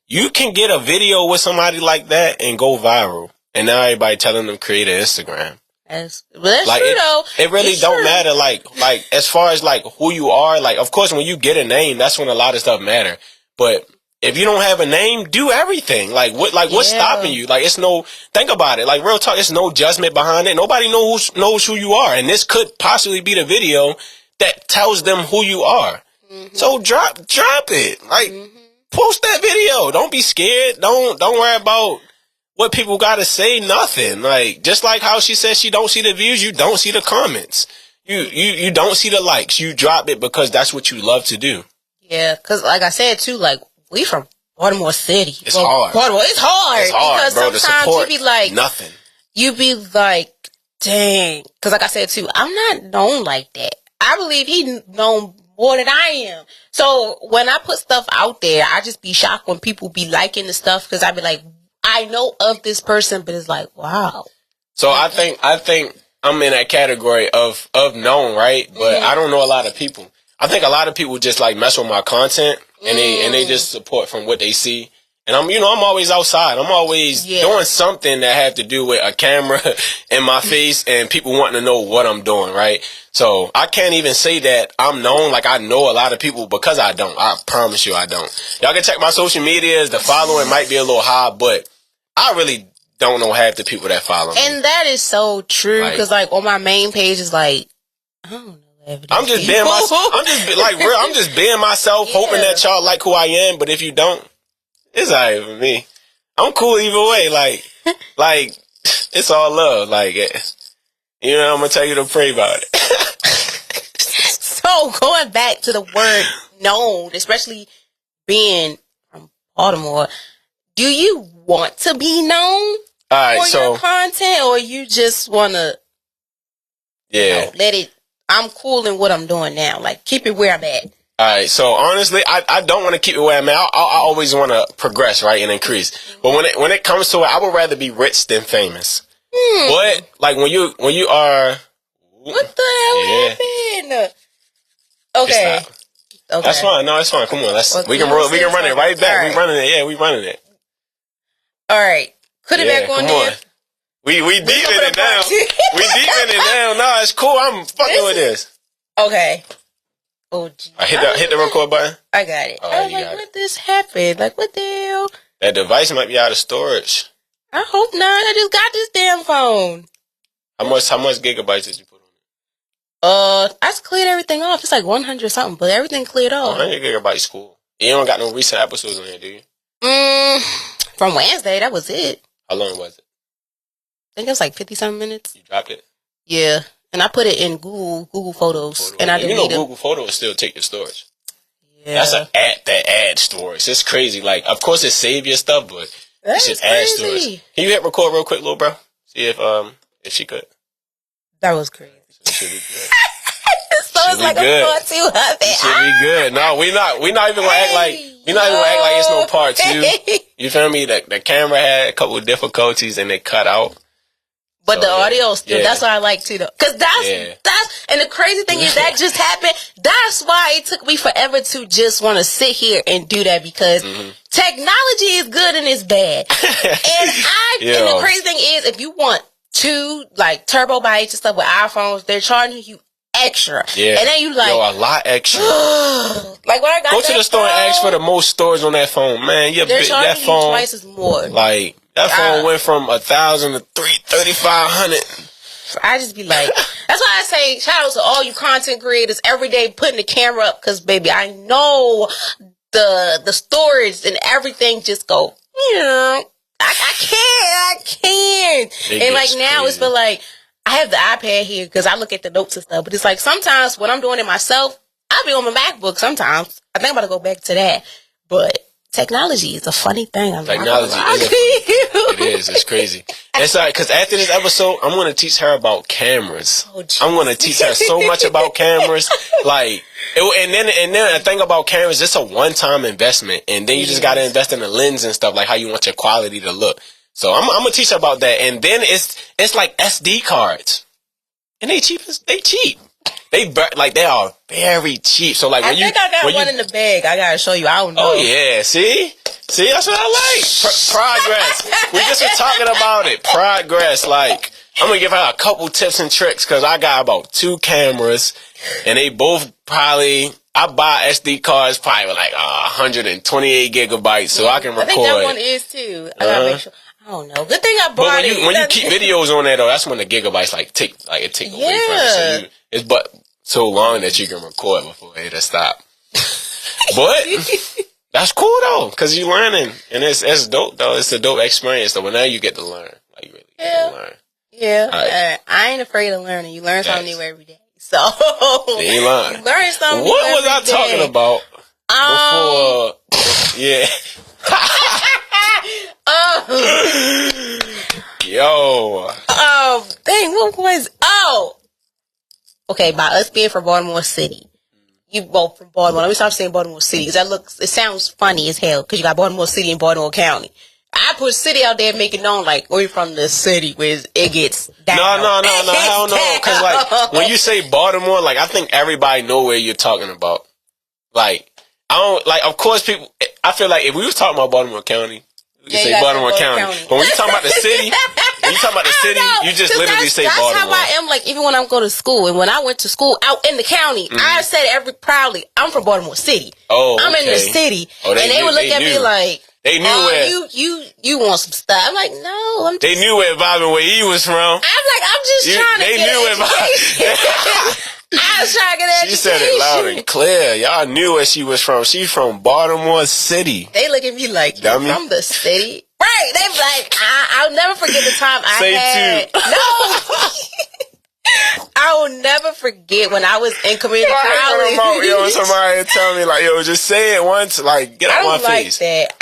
You can get a video with somebody like that and go viral. And now everybody telling them create an Instagram. That's like, true though. It really don't matter. Like as far as like who you are. Like of course when you get a name, that's when a lot of stuff matter. But If you don't have a name, do everything. Like what's stopping you? Like think about it. Like real talk, there's no judgment behind it. Nobody knows who you are. And this could possibly be the video that tells them who you are. Mm-hmm. So drop it. Like post that video. Don't be scared. Don't worry about what people gotta say. Nothing. Like just like how she says she don't see the views, you don't see the comments. You don't see the likes. You drop it because that's what you love to do. Yeah, because like I said too, like we from Baltimore City. It's hard. Baltimore, it's hard. It's hard, because bro. sometimes you be like nothing. You be like, dang. Because like I said too, I'm not known like that. I believe he known more than I am. So when I put stuff out there, I just be shocked when people be liking the stuff because I be like, I know of this person, but it's like, wow. So I think I'm in that category of known, right? But I don't know a lot of people. I think a lot of people just like mess with my content and they just support from what they see. And I'm always outside. I'm always doing something that have to do with a camera in my face and people wanting to know what I'm doing, right? So I can't even say that I'm known. Like I know a lot of people because I don't. I promise you I don't. Y'all can check my social medias. The following might be a little high, but I really don't know half the people that follow me. And that is so true because like on my main page is like, I don't know. I'm just being myself. I'm just being myself, hoping that y'all like who I am. But if you don't, it's alright for me. I'm cool either way. Like it's all love. Like, I'm gonna tell you to pray about it. So going back to the word known, especially being from Baltimore, do you want to be known for your content, or you just want to, let it? I'm cool in what I'm doing now. Like, keep it where I'm at. All right. So honestly, I don't want to keep it where I'm at. I always want to progress, right, and increase. But when it comes to it, I would rather be rich than famous. But like when you are, what the hell happened? Okay. That's fine. No, it's fine. Come on. We can run it right back. Right. We running it. Yeah, we running it. All right. Put it back on there. We deep in it now. We deep in it now. No, it's cool. I'm fucking with this. Okay. Oh, geez. I hit the record button. I got it. I was like, what this happened? Like, what the hell? That device might be out of storage. I hope not. I just got this damn phone. How much gigabytes did you put on it? I just cleared everything off. It's like 100 something, but everything cleared off. 100 gigabytes cool. You don't got no recent episodes on here, do you? From Wednesday, that was it. How long was it? I think it was like 50-something minutes. You dropped it? Yeah. And I put it in Google Photos. And I deleted Google Photos still take your storage. Yeah. That's an app that adds storage. It's crazy. Like, of course it save your stuff, but it should add storage. Can you hit record real quick, little bro? See if she could. That was crazy. It should be good. So it's like a part 2 of it. It should be good. No, we not even gonna act like it's no part 2. You feel me? The camera had a couple of difficulties and it cut out. But the audio still, that's what I like too though. Cause that's, and the crazy thing is that just happened. That's why it took me forever to just want to sit here and do that because technology is good and it's bad. And the crazy thing is if you want 2 like turbo bytes and stuff with iPhones, they're charging you extra. Yeah. And then you like, a lot extra. Like when I got go to the store and ask for the most storage on that phone, man. That phone you twice as more. Like that phone went from 1,000 to 3,500. I just be like, that's why I say shout out to all you content creators every day putting the camera up because baby, I know the storage and everything just go. I can't. And like now it's feel like. I have the iPad here because I look at the notes and stuff. But it's like sometimes when I'm doing it myself, I'll be on my MacBook sometimes. I think I'm about to go back to that. But technology is a funny thing. It is. It's crazy. It's like, because after this episode, I'm going to teach her about cameras. I'm going to teach her so much about cameras. Like, and then the thing about cameras, it's a one-time investment. And then you just got to invest in the lens and stuff, like how you want your quality to look. So I'm gonna teach her about that, and then it's like SD cards, and they cheap. They cheap. They are very cheap. So like I think I got one in the bag. I gotta show you. I don't know. Oh yeah, see, that's what I like. Progress. We just were talking about it. Progress. Like I'm gonna give her a couple tips and tricks because I got about 2 cameras, and they both probably. I buy SD cards probably with like 128 gigabytes, so I can record. I think that one is too. I gotta make sure. I don't know. Good thing I bought it. But when you keep videos on there though, that's when the gigabytes it take away from it. So it's but so long that you can record before it'll stop. But that's cool though, cause you learning, and it's dope though. It's a dope experience though. But now you get to learn, like you really get to learn. Yeah, right. I ain't afraid of learning. You learn something new every day. So you learn. You learn something. What was I talking about before? Yeah. Yo. Dang. What was? Okay. By us being from Baltimore City. You both from Baltimore. Let me stop saying Baltimore City because it sounds funny as hell because you got Baltimore City and Baltimore County. I put city out there, make it known like we're from the city where it gets down. No, hell no. Because like when you say Baltimore, like I think everybody know where you're talking about. Like I don't like. Of course, people. I feel like if we was talking about Baltimore County, we could say Baltimore County. But when you talking about the city, you just literally say Baltimore. That's how I am. Like even when I'm going to school, and when I went to school out in the county, I said proudly, I'm from Baltimore City. I'm in the city, and they would look at me like. They knew where you want some stuff. I'm like, no. They knew where Bob and where he was from. I'm just trying to get knew where Bob. I was trying to get education. She said it loud and clear. Y'all knew where she was from. She's from Baltimore City. They look at me like, you're from the city? Right. They be like, I'll never forget the time I had. No. I will never forget when I was in community college. Somebody tell me like, yo, just say it once, like get out my face. That.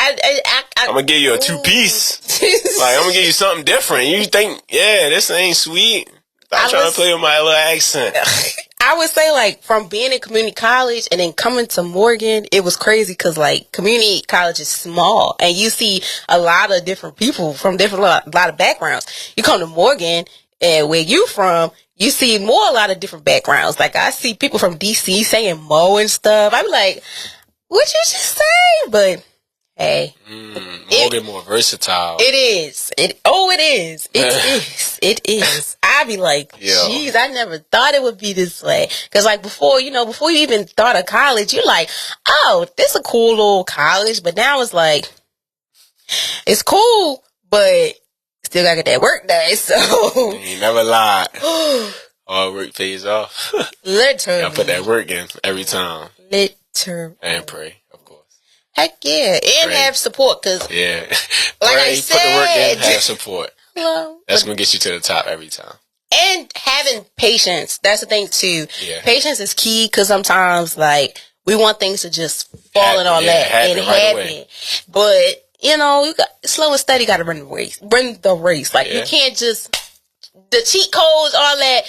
I'm gonna give you a 2-piece. Like I'm gonna give you something different. You think, yeah, this ain't sweet. I'm trying to play with my little accent. I would say like from being in community college and then coming to Morgan, it was crazy because like community college is small and you see a lot of different people from a lot of backgrounds. You come to Morgan and where you from, you see a lot of different backgrounds. Like I see people from DC saying Mo and stuff. I'm like, what you just say? But hey, Morgan more versatile. It is. It is. It is. I be like, jeez, I never thought it would be this way. Cause like before you even thought of college, you're like, oh, this is a cool little college. But now it's like, it's cool, but still gotta get that work done. So you never lied. All work pays off. Literally. Gotta put that work in every time. Literally. And pray, of course. Heck yeah. And have support, cause like I said, put the work in, have support. Hello. That's gonna get you to the top every time. And having patience. That's the thing too. Yeah. Patience is key because sometimes like we want things to just fall and all that and happen. But you know, you got slow and steady. Got to run the race. Like you can't just the cheat codes, all that.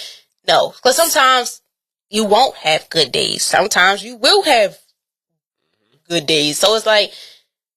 No, because sometimes you won't have good days. Sometimes you will have good days. So it's like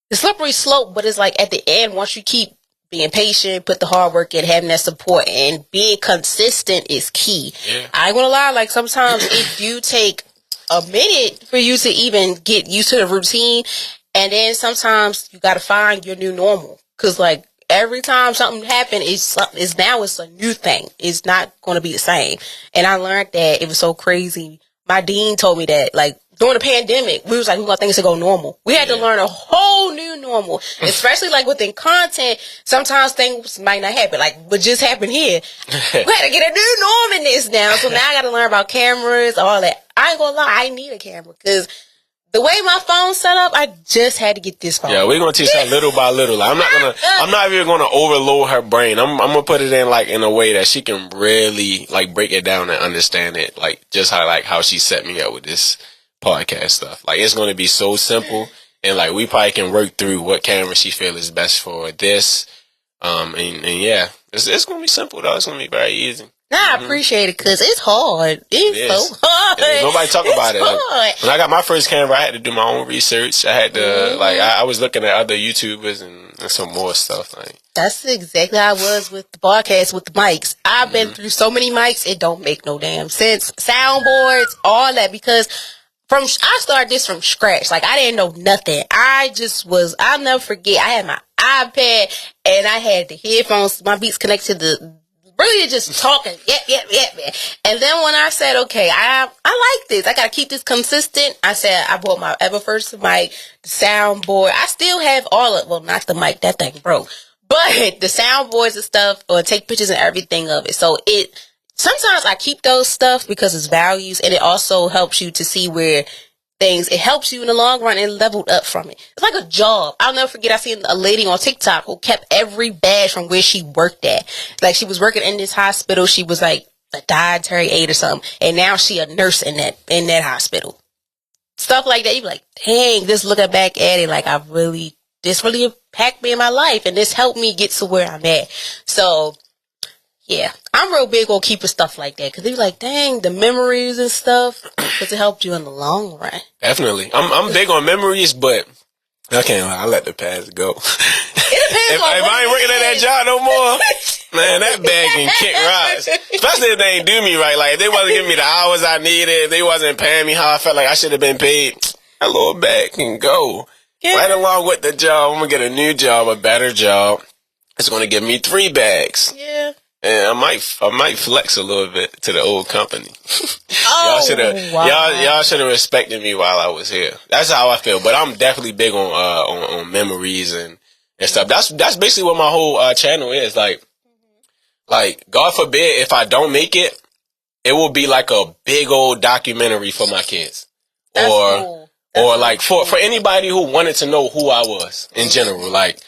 the slippery slope. But it's like at the end, once you keep being patient, put the hard work in, having that support, and being consistent is key. Yeah. I ain't gonna lie. Like sometimes it do take a minute for you to even get used to the routine. And then sometimes you got to find your new normal. Because, like, every time something happens, it's a new thing. It's not going to be the same. And I learned that it was so crazy. My dean told me that, like, during the pandemic, we was like, we want things to go normal. We had to learn a whole new normal. Especially, like, within content, sometimes things might not happen. Like, what just happened here. We had to get a new norm in this now. So now I got to learn about cameras, all that. I ain't going to lie, I need a camera. Because the way my phone's set up, I just had to get this phone. Yeah, we're gonna teach her little by little. Like, I'm not even gonna overload her brain. I'm gonna put it in like in a way that she can really like break it down and understand it. Like just how she set me up with this podcast stuff. Like it's gonna be so simple, and like we probably can work through what camera she feel is best for this. And yeah, it's gonna be simple though. It's gonna be very easy. I appreciate it because it's hard. It's so hard. Yeah, nobody talk about it. Like, when I got my first camera, I had to do my own research. I had to I was looking at other YouTubers and some more stuff. Like that's exactly how I was with the podcast with the mics. I've been through so many mics, it don't make no damn sense. Soundboards, all that because I started this from scratch. Like I didn't know nothing. I'll never forget. I had my iPad and I had the headphones, my beats connected to the really just talking. Yeah. And then when I said, okay, I like this. I got to keep this consistent. I said, I bought my ever first mic, the soundboard. I still have all of, well, not the mic, that thing broke, but the soundboards and stuff, or take pictures and everything of it. So sometimes I keep those stuff because it's values, and it also helps you to see where it helps you in the long run and leveled up from it. It's like a job. I'll never forget, I seen a lady on TikTok who kept every badge from where she worked at. Like, she was working in this hospital. She was like a dietary aide or something. And now she a nurse in that hospital. Stuff like that. You be like, dang, just looking back at it, like, this really impacted me in my life. And this helped me get to where I'm at. So, yeah, I'm real big on keeping stuff like that, because they be like, dang, the memories and stuff, because it helped you in the long run. Definitely. I'm big on memories, but I can't lie, I let the past go. It depends if I ain't working at that job no more, man, that bag can kick rocks. Especially if they ain't do me right. Like, if they wasn't giving me the hours I needed, if they wasn't paying me how I felt like I should have been paid, that little bag can go. Yeah. Right along with the job, I'm going to get a new job, a better job. It's going to give me 3 bags. Yeah. And I might flex a little bit to the old company. Oh, y'all should have respected me while I was here. That's how I feel. But I'm definitely big on memories and stuff. That's basically what my whole channel is. Like God forbid if I don't make it, it will be like a big old documentary for my kids. That's cool. Or like for anybody who wanted to know who I was in general. Like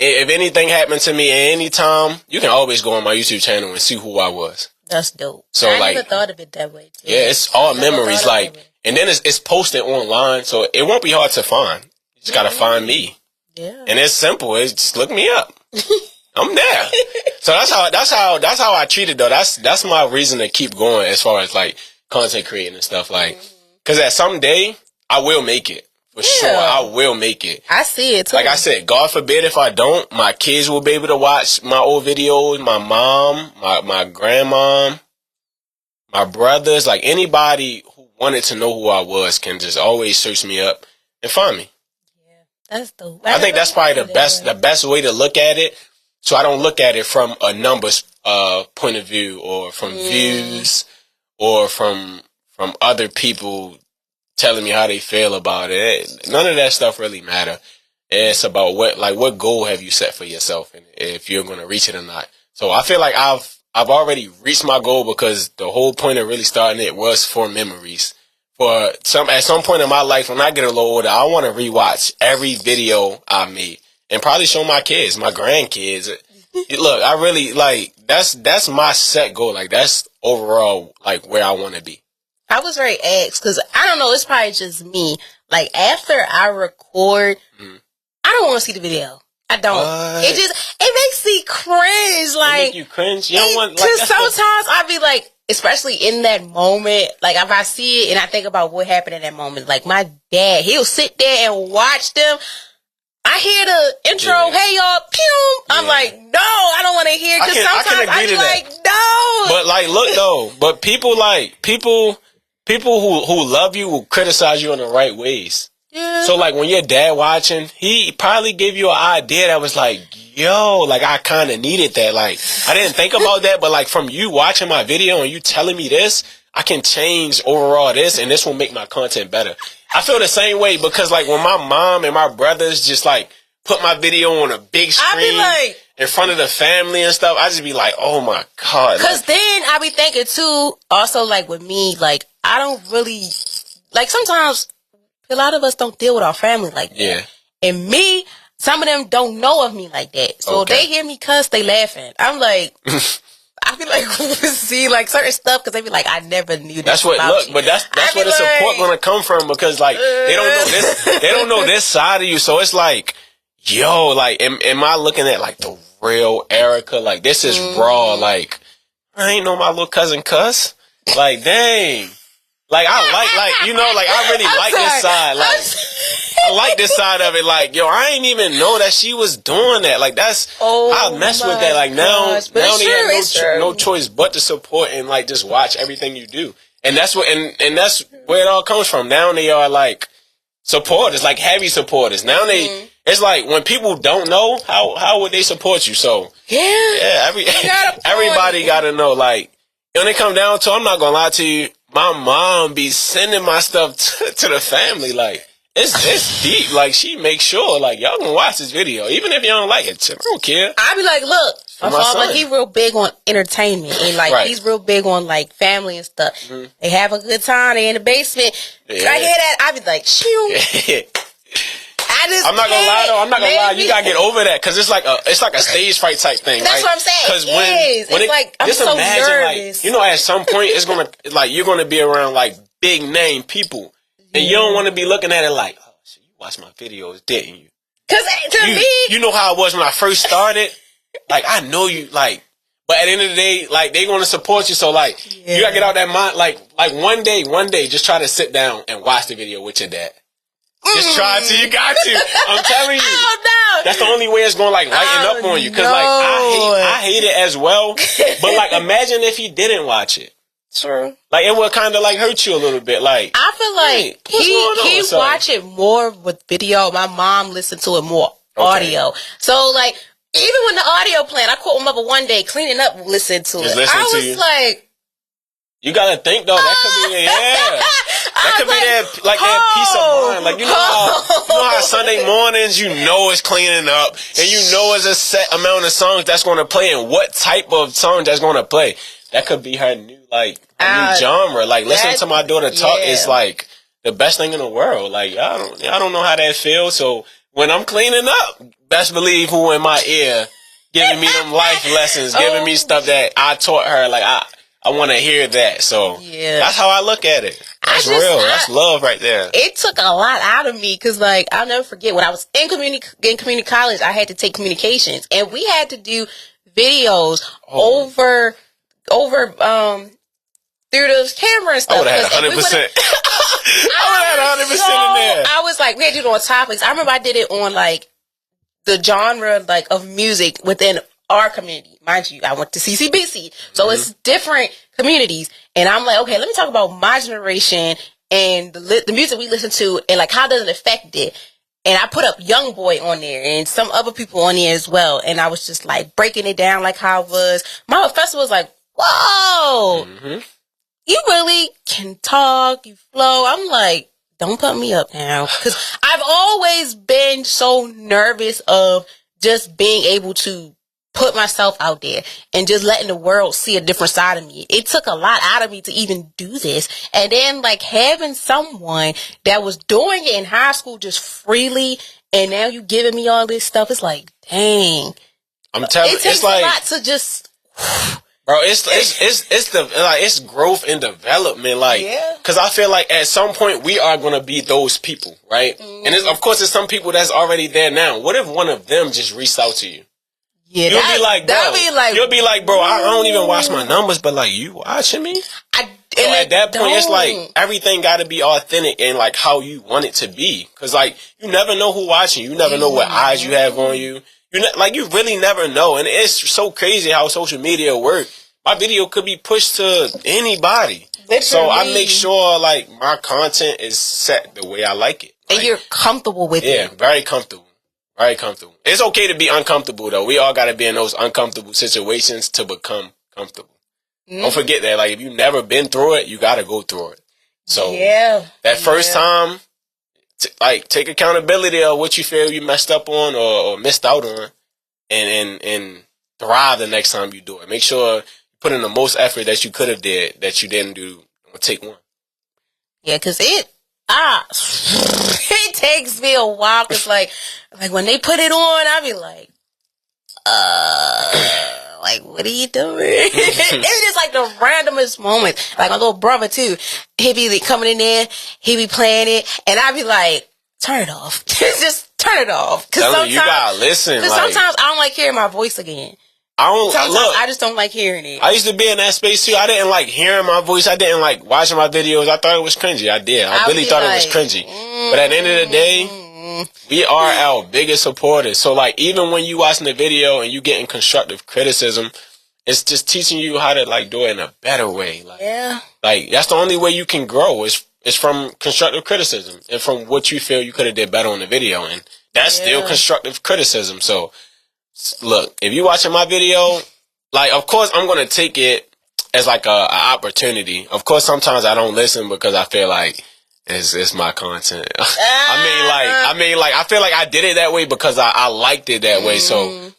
if anything happened to me at any time, you can always go on my YouTube channel and see who I was. That's dope. So I never thought of it that way, too. Yeah, it's all memories. Like, and then it's posted online, so it won't be hard to find. You just gotta find me. Yeah. And it's simple. It's just look me up. I'm there. So that's how I treat it, though. That's my reason to keep going as far as like content creating and stuff. Like, because at some day I will make it. For sure, I will make it. I see it, too. Like I said, God forbid if I don't, my kids will be able to watch my old videos, my mom, my grandma, my brothers, like anybody who wanted to know who I was can just always search me up and find me. Yeah, that's dope. I think that's probably the best way to look at it. So I don't look at it from a numbers point of view, or from views, or from other people telling me how they feel about it. None of that stuff really matter. It's about what goal have you set for yourself, and if you're going to reach it or not. So I feel like I've already reached my goal, because the whole point of really starting it was for memories. At some point in my life, when I get a little older, I want to rewatch every video I made and probably show my kids, my grandkids. Look, I really that's my set goal. Like, that's overall like where I want to be. I was very asked, because I don't know, it's probably just me. Like, after I record, I don't want to see the video. I don't. What? It makes me cringe. Like, it make you cringe? You don't want, like, because sometimes I be like, especially in that moment, like if I see it and I think about what happened in that moment, like my dad, he'll sit there and watch them. I hear the intro, hey y'all, pew. I'm like, no, I don't want to hear, because sometimes I be like, no. But like, look though, but people who love you will criticize you in the right ways. Yeah. So like when your dad watching, he probably gave you an idea that was like, yo, like I kind of needed that. Like I didn't think about that, but like from you watching my video and you telling me this, I can change overall this, and this will make my content better. I feel the same way, because like when my mom and my brothers just like put my video on a big screen in front of the family and stuff, I just be like, oh my God. Because then I be thinking too, also like with me, like I don't really, like sometimes a lot of us don't deal with our family like that. Yeah. And me, some of them don't know of me like that. So if they hear me cuss, they laughing. I'm like, I feel like see like certain stuff, because they be like, I never knew that. That's what but that's where the support gonna come from, because like they don't know this side of you. So it's like, yo, like am I looking at like the real Erica? Like this is raw. Like I ain't know my little cousin cuss. Like dang. Like I really like this side. Like I like this side of it. Like, yo, I ain't even know that she was doing that. Like that's I mess with that. Like now they have no choice but to support and like just watch everything you do. And that's what and that's where it all comes from. Now they are like supporters, like heavy supporters. Now it's like when people don't know, how would they support you? So yeah, everybody gotta know. Like when it come down to, I'm not gonna lie to you, my mom be sending my stuff to the family. Like it's deep. Like she makes sure like y'all can watch this video, even if you don't like it. I don't care. I be like, look, my father, he real big on entertainment and like he's real big on like family and stuff. Mm-hmm. They have a good time. They in the basement. I hear that. I be like, shoo. I'm not gonna lie though. I'm not gonna lie. You gotta get over that because it's like a stage fright type thing. That's what I'm saying. Because when it's like I'm so nervous. Like, you know, at some point it's gonna like you're gonna be around like big name people. And you don't want to be looking at it like, oh, so you watched my videos, didn't you? Because to me... You know how it was when I first started? Like, I know you, like... But at the end of the day, like, they going to support you. So, like, you got to get out that mind. Like one day, just try to sit down and watch the video with your dad. Just try to. You got to. I'm telling you. Oh, no. That's the only way it's going to, like, lighten up on you. Because, like, I hate it as well. But, like, imagine if he didn't watch it. True. Like it would kind of like hurt you a little bit. Like I feel like he watch it more with video. My mom listened to it more audio. So like even when the audio playing, I caught him up one day cleaning up, listening to it. I was like, you gotta think though. That could be that could be that peace of mind. Like you know how Sunday mornings you know it's cleaning up and you know it's a set amount of songs that's going to play and what type of song that's going to play. That could be her new new genre. Like listening to my daughter talk is like the best thing in the world. Like I don't know how that feels. So when I'm cleaning up, best believe who in my ear giving me them life lessons, giving me stuff that I taught her. Like I want to hear that. So that's how I look at it. That's real. That's love right there. It took a lot out of me because like I'll never forget when I was in community college, I had to take communications and we had to do videos over through the camera and stuff. I would have had 100%. I would have had 100% in there. I was like, we had to do it on topics. I remember I did it on like the genre like of music within our community. Mind you, I went to CCBC. So it's different communities. And I'm like, okay, let me talk about my generation and the music we listen to and like how does it affect it. And I put up Young Boy on there and some other people on there as well. And I was just like breaking it down like how it was. My professor was like, whoa, you really can talk, you flow. I'm like, don't put me up now. Because I've always been so nervous of just being able to put myself out there and just letting the world see a different side of me. It took a lot out of me to even do this. And then like having someone that was doing it in high school just freely and now you giving me all this stuff, it's like, dang. I'm telling you, it takes it's like a lot to just... Bro, it's growth and development, like, because I feel like at some point we are gonna be those people, right? And of course, there's some people that's already there now. What if one of them just reached out to you? Yeah, you'll be like, bro, I don't even watch my numbers, but like, you watching me? So at that point, it's like everything got to be authentic and like how you want it to be, because like you never know who watching. You never know what eyes you have on you. You really never know. And it's so crazy how social media work. My video could be pushed to anybody. Literally. So I make sure like my content is set the way I like it. And like, you're comfortable with it. Yeah, very comfortable. Very comfortable. It's okay to be uncomfortable though. We all got to be in those uncomfortable situations to become comfortable. Don't forget that. Like if you've never been through it, you got to go through it. So that first time, take accountability of what you feel you messed up on or missed out on, and thrive the next time you do it. Make sure you put in the most effort that you could have did that you didn't do on take one. Yeah, because it takes me a while. Cause like when they put it on, I be like, like, what are you doing? It's just like the randomest moment. Like my little brother too. He be like, coming in there, he be playing it, and I be like, turn it off. Just turn it off. Cause sometimes you gotta listen. Cause sometimes I don't like hearing my voice again. I just don't like hearing it. I used to be in that space too. I didn't like hearing my voice. I didn't like watching my videos. I thought it was cringy. I did. I really thought it was cringy. But at the end of the day, we are our biggest supporters. So like even when you watching the video and you getting constructive criticism, it's just teaching you how to like do it in a better way. Like, like that's the only way you can grow is It's from constructive criticism and from what you feel you could have did better on the video, and that's still constructive criticism. So, look, if you watching my video, like, of course, I'm gonna take it as like a opportunity. Of course, sometimes I don't listen because I feel like it's my content. I mean, I feel like I did it that way because I liked it that way. So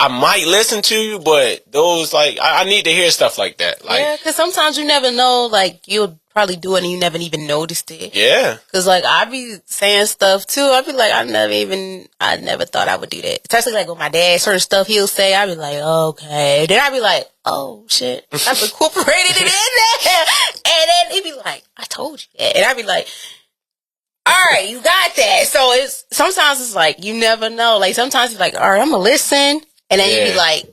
I might listen to you, but those, like, I need to hear stuff like that. Like, yeah, because sometimes you never know, like, you'll probably do it and you never even noticed it. Yeah. Because, like, I be saying stuff, too. I be like, I never thought I would do that. Especially, like, with my dad, certain stuff he'll say, I be like, okay. Then I be like, oh, shit. I've incorporated it in there. And then he be like, I told you that. And I be like, all right, you got that. So sometimes it's like, you never know. Like, sometimes you're like, all right, I'm going to listen. And then you be like,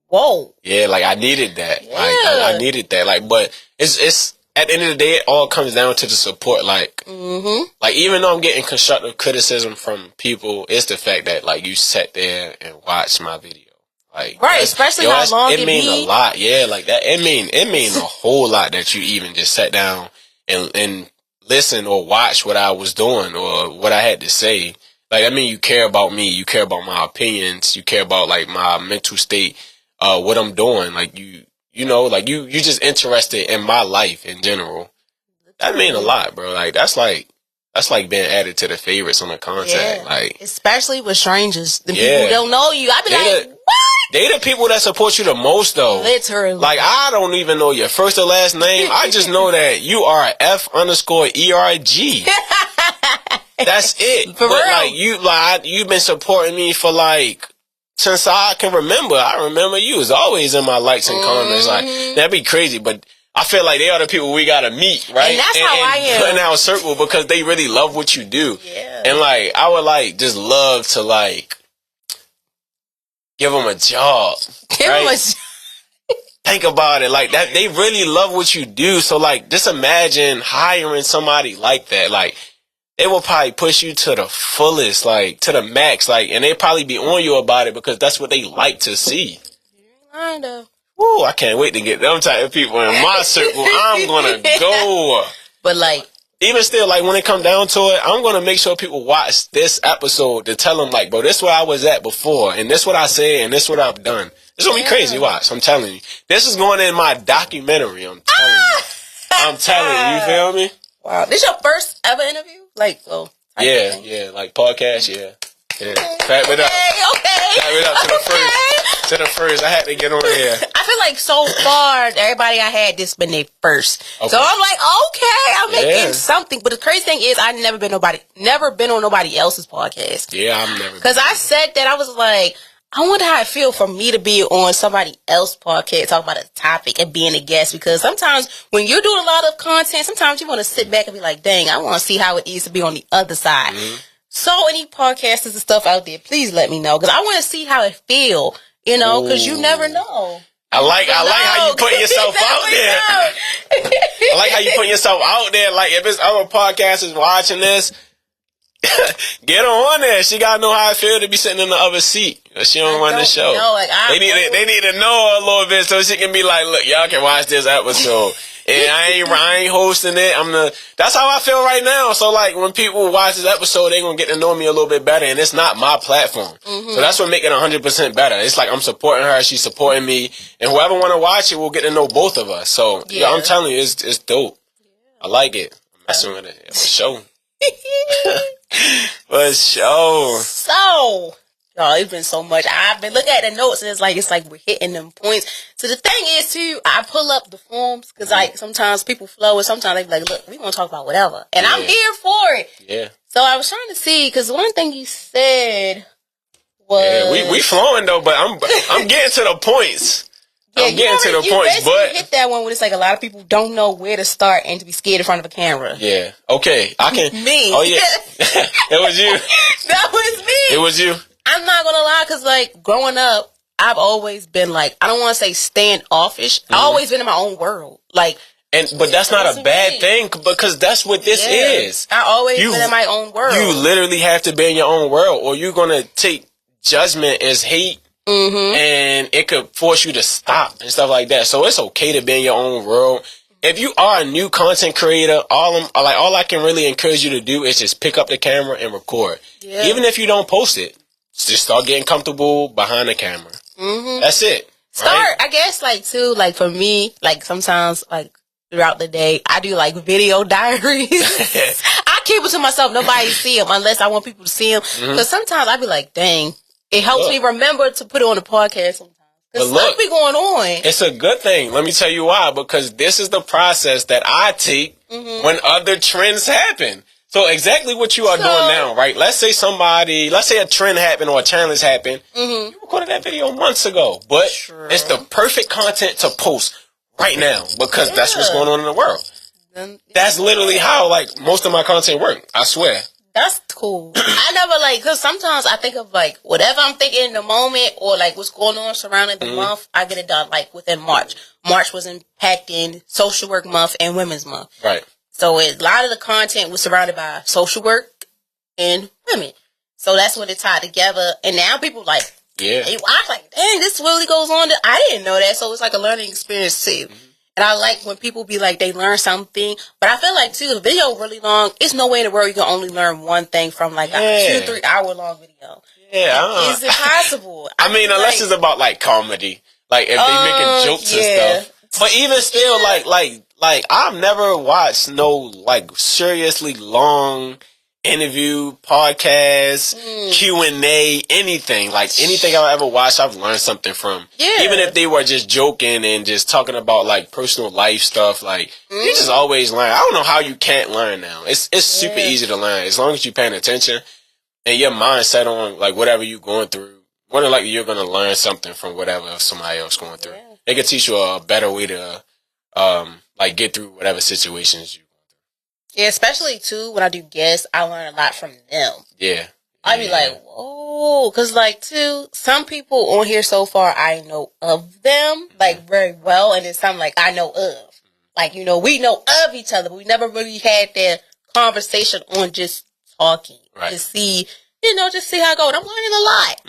whoa. Yeah, like, I needed that. Yeah. Like, I needed that. Like, but it's at the end of the day, it all comes down to the support. Like, like, even though I'm getting constructive criticism from people, it's the fact that, like, you sat there and watched my video. Like, right, especially how long it mean a lot. Yeah, like that. It mean a whole lot that you even just sat down and listen or watch what I was doing or what I had to say. Like, I mean, you care about me, you care about my opinions, you care about, like, my mental state, what I'm doing. Like, you know, like, you just interested in my life in general. That mean a lot, bro. Like, that's like being added to the favorites on the contact. Yeah. Like, especially with strangers, the people who don't know you. I be like, what? They the people that support you the most, though. Literally. Like, I don't even know your first or last name. I just know that you are F_ERG. That's it. For real. Like, you've been supporting me for, like, since I can remember. I remember you was always in my likes and comments. Like, that'd be crazy, but I feel like they are the people we gotta meet, right? And that's how I am. Put in our circle because they really love what you do. Yeah. And, like, I would, like, just love to, like, give them a job. Give them a job. Think about it. Like, that, they really love what you do. So, like, just imagine hiring somebody like that. Like, they will probably push you to the fullest, like, to the max, like, and they probably be on you about it because that's what they like to see. I know. Woo, I can't wait to get them type of people in my circle. I'm gonna go. But, like, even still, like, when it come down to it, I'm gonna make sure people watch this episode to tell them, like, bro, this is where I was at before, and this what I said, and this what I've done. It's gonna be crazy. Watch, I'm telling you. This is going in my documentary. I'm telling you. I'm telling you. You feel me? Wow. This your first ever interview? Like, well, yeah, like podcast, yeah. Clap it up. Okay. Clap it up to the first. To the first. I had to get on there. I feel like so far, everybody I had, this been their first. Okay. So I'm like, okay, I'm making something. But the crazy thing is, I never been on nobody else's podcast. Yeah, I'm never. Because I said that, I was like, I wonder how it feel for me to be on somebody else's podcast, talk about a topic and being a guest. Because sometimes when you're doing a lot of content, sometimes you want to sit back and be like, dang, I want to see how it is to be on the other side. So any podcasters and stuff out there, please let me know. Because I want to see how it feel, you know, because you never know. I like how you put yourself out there. I like how you put yourself out there. Like, if it's other podcasters watching this, get her on there. She gotta know how it feel to be sitting in the other seat. She don't run the show. They need to know her a little bit so she can be like, look, y'all can watch this episode. And I ain't hosting it. That's how I feel right now. So, like, when people watch this episode, they gonna get to know me a little bit better. And it's not my platform. So that's what make it 100% better. It's like I'm supporting her, she's supporting me, and whoever wanna watch it will get to know both of us. So yeah, I'm telling you, it's dope. I like it. I'm messing with it. It's a show. For sure. So, y'all, it's been so much. I've been looking at the notes, and it's like we're hitting them points. So the thing is, too, I pull up the forms because, like, sometimes people flow, and sometimes they be like, "Look, we gonna talk about whatever," and I'm here for it. Yeah. So I was trying to see because one thing you said was, we flowing though, but I'm getting to the points. Yeah, I'm getting to the points, but hit that one when it's like a lot of people don't know where to start and to be scared in front of a camera. Yeah. Okay. I can. Me. Oh yeah. It was you. That was me. It was you. I'm not gonna lie, because, like, growing up, I've always been, like, I don't want to say standoffish. I've always been in my own world. Like, but that's not a bad thing, because that's what this is. I always been in my own world. You literally have to be in your own world, or you're gonna take judgment as hate, and it could force you to stop and stuff like that. So it's okay to be in your own world. if you are a new content creator, all I can really encourage you to do is just pick up the camera and record. Yeah. Even if you don't post it, just start getting comfortable behind the camera. Mm-hmm. That's it. Start, I guess, like, too, like, for me, like, sometimes, like, throughout the day, I do, like, video diaries. I keep it to myself. Nobody see them unless I want people to see them. Because sometimes I be like, dang, it helps me remember to put it on the podcast sometimes. Because stuff be going on. It's a good thing. Let me tell you why. Because this is the process that I take when other trends happen. So exactly what you are doing now, right? Let's say a trend happened or a challenge happened. You recorded that video months ago. But it's the perfect content to post right now because that's what's going on in the world. That's literally how, like, most of my content work. I swear. That's cool. I never, like, because sometimes I think of, like, whatever I'm thinking in the moment or, like, what's going on surrounding the month, I get it done, like, within March. March was impacting Social Work Month and Women's Month. Right. So a lot of the content was surrounded by social work and women. So that's what it tied together. And now people like, I was like, dang, this really goes on. I didn't know that. So it's like a learning experience too. And I like when people be like, they learn something. But I feel like too, the video really long. It's no way in the world you can only learn one thing from like a 2 to 3 hour long video. Yeah. It's impossible. I mean, unless it's about like comedy. Like if they making jokes and stuff. But even still, like I've never watched no like seriously long interview, podcast, Q&A, anything. Like anything I've ever watched, I've learned something from. Yeah. Even if they were just joking and just talking about like personal life stuff, like you just always learn. I don't know how you can't learn now. It's super easy to learn as long as you're paying attention and your mind set on like whatever you're going through. More than likely you're gonna learn something from whatever somebody else going through. Yeah. They can teach you a better way to like get through whatever situations you go through. Yeah, especially too when I do guests, I learn a lot from them. Yeah. I be like, whoa, because like too, some people on here so far I know of them like very well, and then some like I know of. Like, you know, we know of each other, but we never really had that conversation on just talking to see, you know, just see how it goes. I'm learning a lot.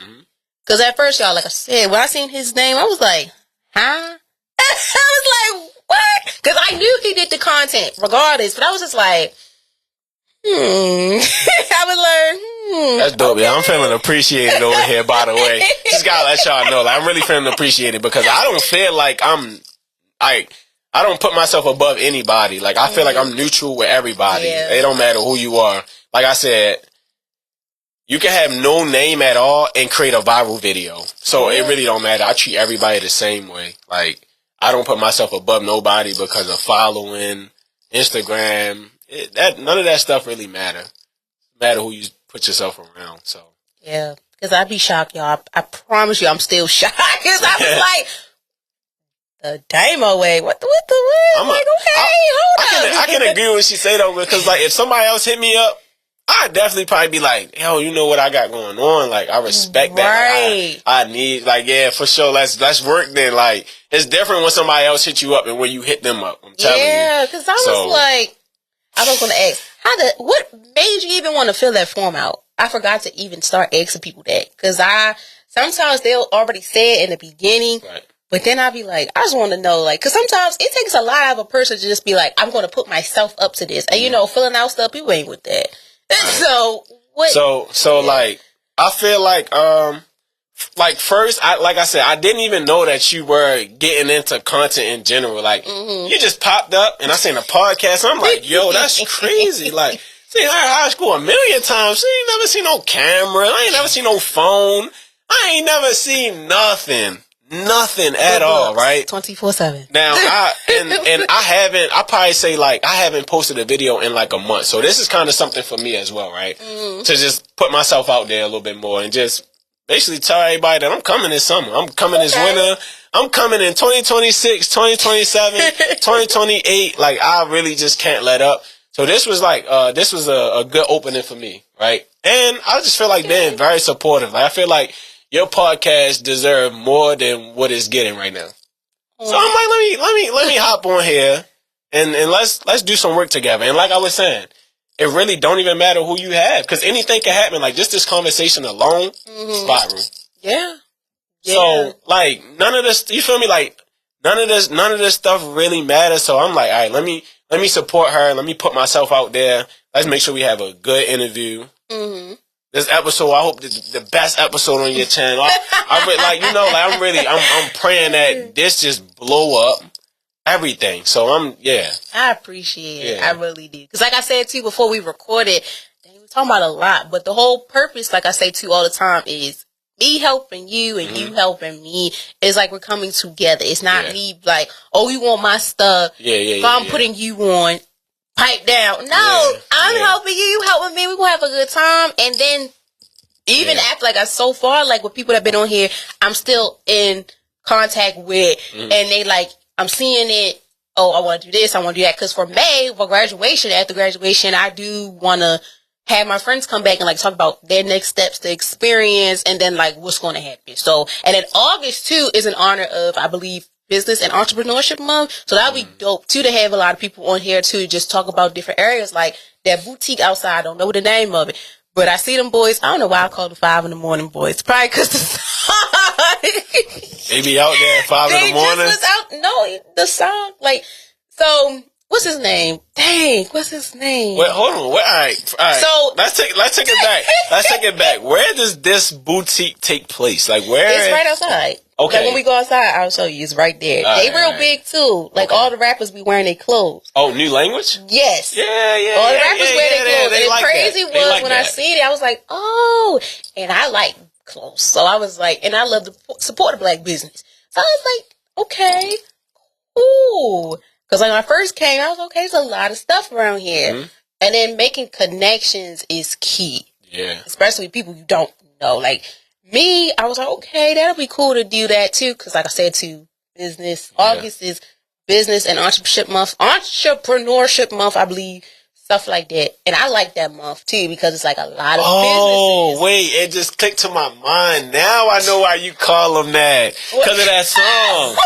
Because at first, y'all, like I said, when I seen his name, I was like, huh? I was like, what? Because I knew he did the content regardless, but I was just like, I was like, That's dope, yeah. I'm feeling appreciated over here, by the way. Just gotta let y'all know, like, I'm really feeling appreciated because I don't feel like I don't put myself above anybody. Like, I feel like I'm neutral with everybody. It don't matter who you are. Like I said, you can have no name at all and create a viral video. So it really don't matter. I treat everybody the same way. Like, I don't put myself above nobody because of following, Instagram. None of that stuff really matter. It matter who you put yourself around. So yeah, because I'd be shocked, y'all. I promise you, I'm still shocked because I was like, the Damo way. What the way? I'm like, okay, hold up. I can agree with what she say though, because like if somebody else hit me up, I'd definitely probably be like, yo, you know what I got going on? Like, I respect that. Like, I need, like, yeah, for sure. Let's work then. Like, it's different when somebody else hit you up and when you hit them up. I'm telling you. Yeah, because I was like, I was going to ask, what made you even want to fill that form out? I forgot to even start asking people that. Because sometimes they'll already say it in the beginning. Right. But then I'll be like, I just want to know, like, because sometimes it takes a lot of a person to just be like, I'm going to put myself up to this. And, you know, filling out stuff, people ain't with that. So what? So like I feel like first like I said, I didn't even know that you were getting into content in general. Like you just popped up and I seen a podcast. I'm like, yo, that's crazy. Like, see, high school a million times. She ain't never seen no camera. I ain't never seen no phone. I ain't never seen nothing. Nothing at all, right? 24/7. Now, I probably say like I haven't posted a video in like a month. So this is kind of something for me as well, right? To just put myself out there a little bit more and just basically tell everybody that I'm coming this summer. I'm coming this winter. I'm coming in 2026, 2027, 2028. Like, I really just can't let up. So this was like, this was a good opening for me, right? And I just feel like being very supportive. Like, I feel like your podcast deserve more than what it's getting right now. So I'm like, let me hop on here and let's do some work together. And like I was saying, it really don't even matter who you have because anything can happen. Like just this conversation alone, spiral. Yeah. So like none of this, you feel me? Like none of this stuff really matters. So I'm like, all right, let me support her. Let me put myself out there. Let's make sure we have a good interview. Mm-hmm. This episode, I hope the best episode on your channel. I'm praying that this just blow up everything. So I appreciate it. I really do. Because like I said too, before we recorded, we were talking about a lot, but the whole purpose, like I say too all the time, is me helping you and you helping me. It's like we're coming together. It's not me like, oh, you want my stuff. So I'm putting you on. Pipe down. No, I'm helping you. You helping me. We gonna have a good time. And then even after like so far, like with people that been on here, I'm still in contact with, and they like, I'm seeing it. Oh, I want to do this. I want to do that. Because for May, for graduation, after graduation, I do want to have my friends come back and like talk about their next steps, the experience, and then like what's going to happen. So, and then August too is in honor of, I believe, Business and Entrepreneurship Month. So that would be dope too to have a lot of people on here too, just talk about different areas like that boutique outside. I don't know the name of it, but I see them boys. I don't know why I call them 5 in the morning boys. Probably because the song. They be out there at 5 in the morning. The song like so. What's his name? Dang, what's his name? Wait, hold on. All right. So let's take it back. Let's take it back. Where does this boutique take place? Like where? It's right outside. Okay. Like when we go outside, I'll show you. It's right there. They real big too. Like all the rappers be wearing their clothes. Oh, New Language? Yes. Yeah. All the rappers wear their clothes. And the crazy was when I seen it, I was like, oh, and I like clothes. So I was like, and I love to support a black business. So I was like, okay, ooh. Because like when I first came, I was okay, there's a lot of stuff around here. Mm-hmm. And then making connections is key. Yeah. Especially with people you don't know. Like me, I was like, okay, that'll be cool to do that too. Because like I said, too, business. August is Business and Entrepreneurship Month, I believe. Stuff like that. And I like that month too because it's like a lot of businesses. Oh, wait, it just clicked to my mind. Now I know why you call them that. Because of that song.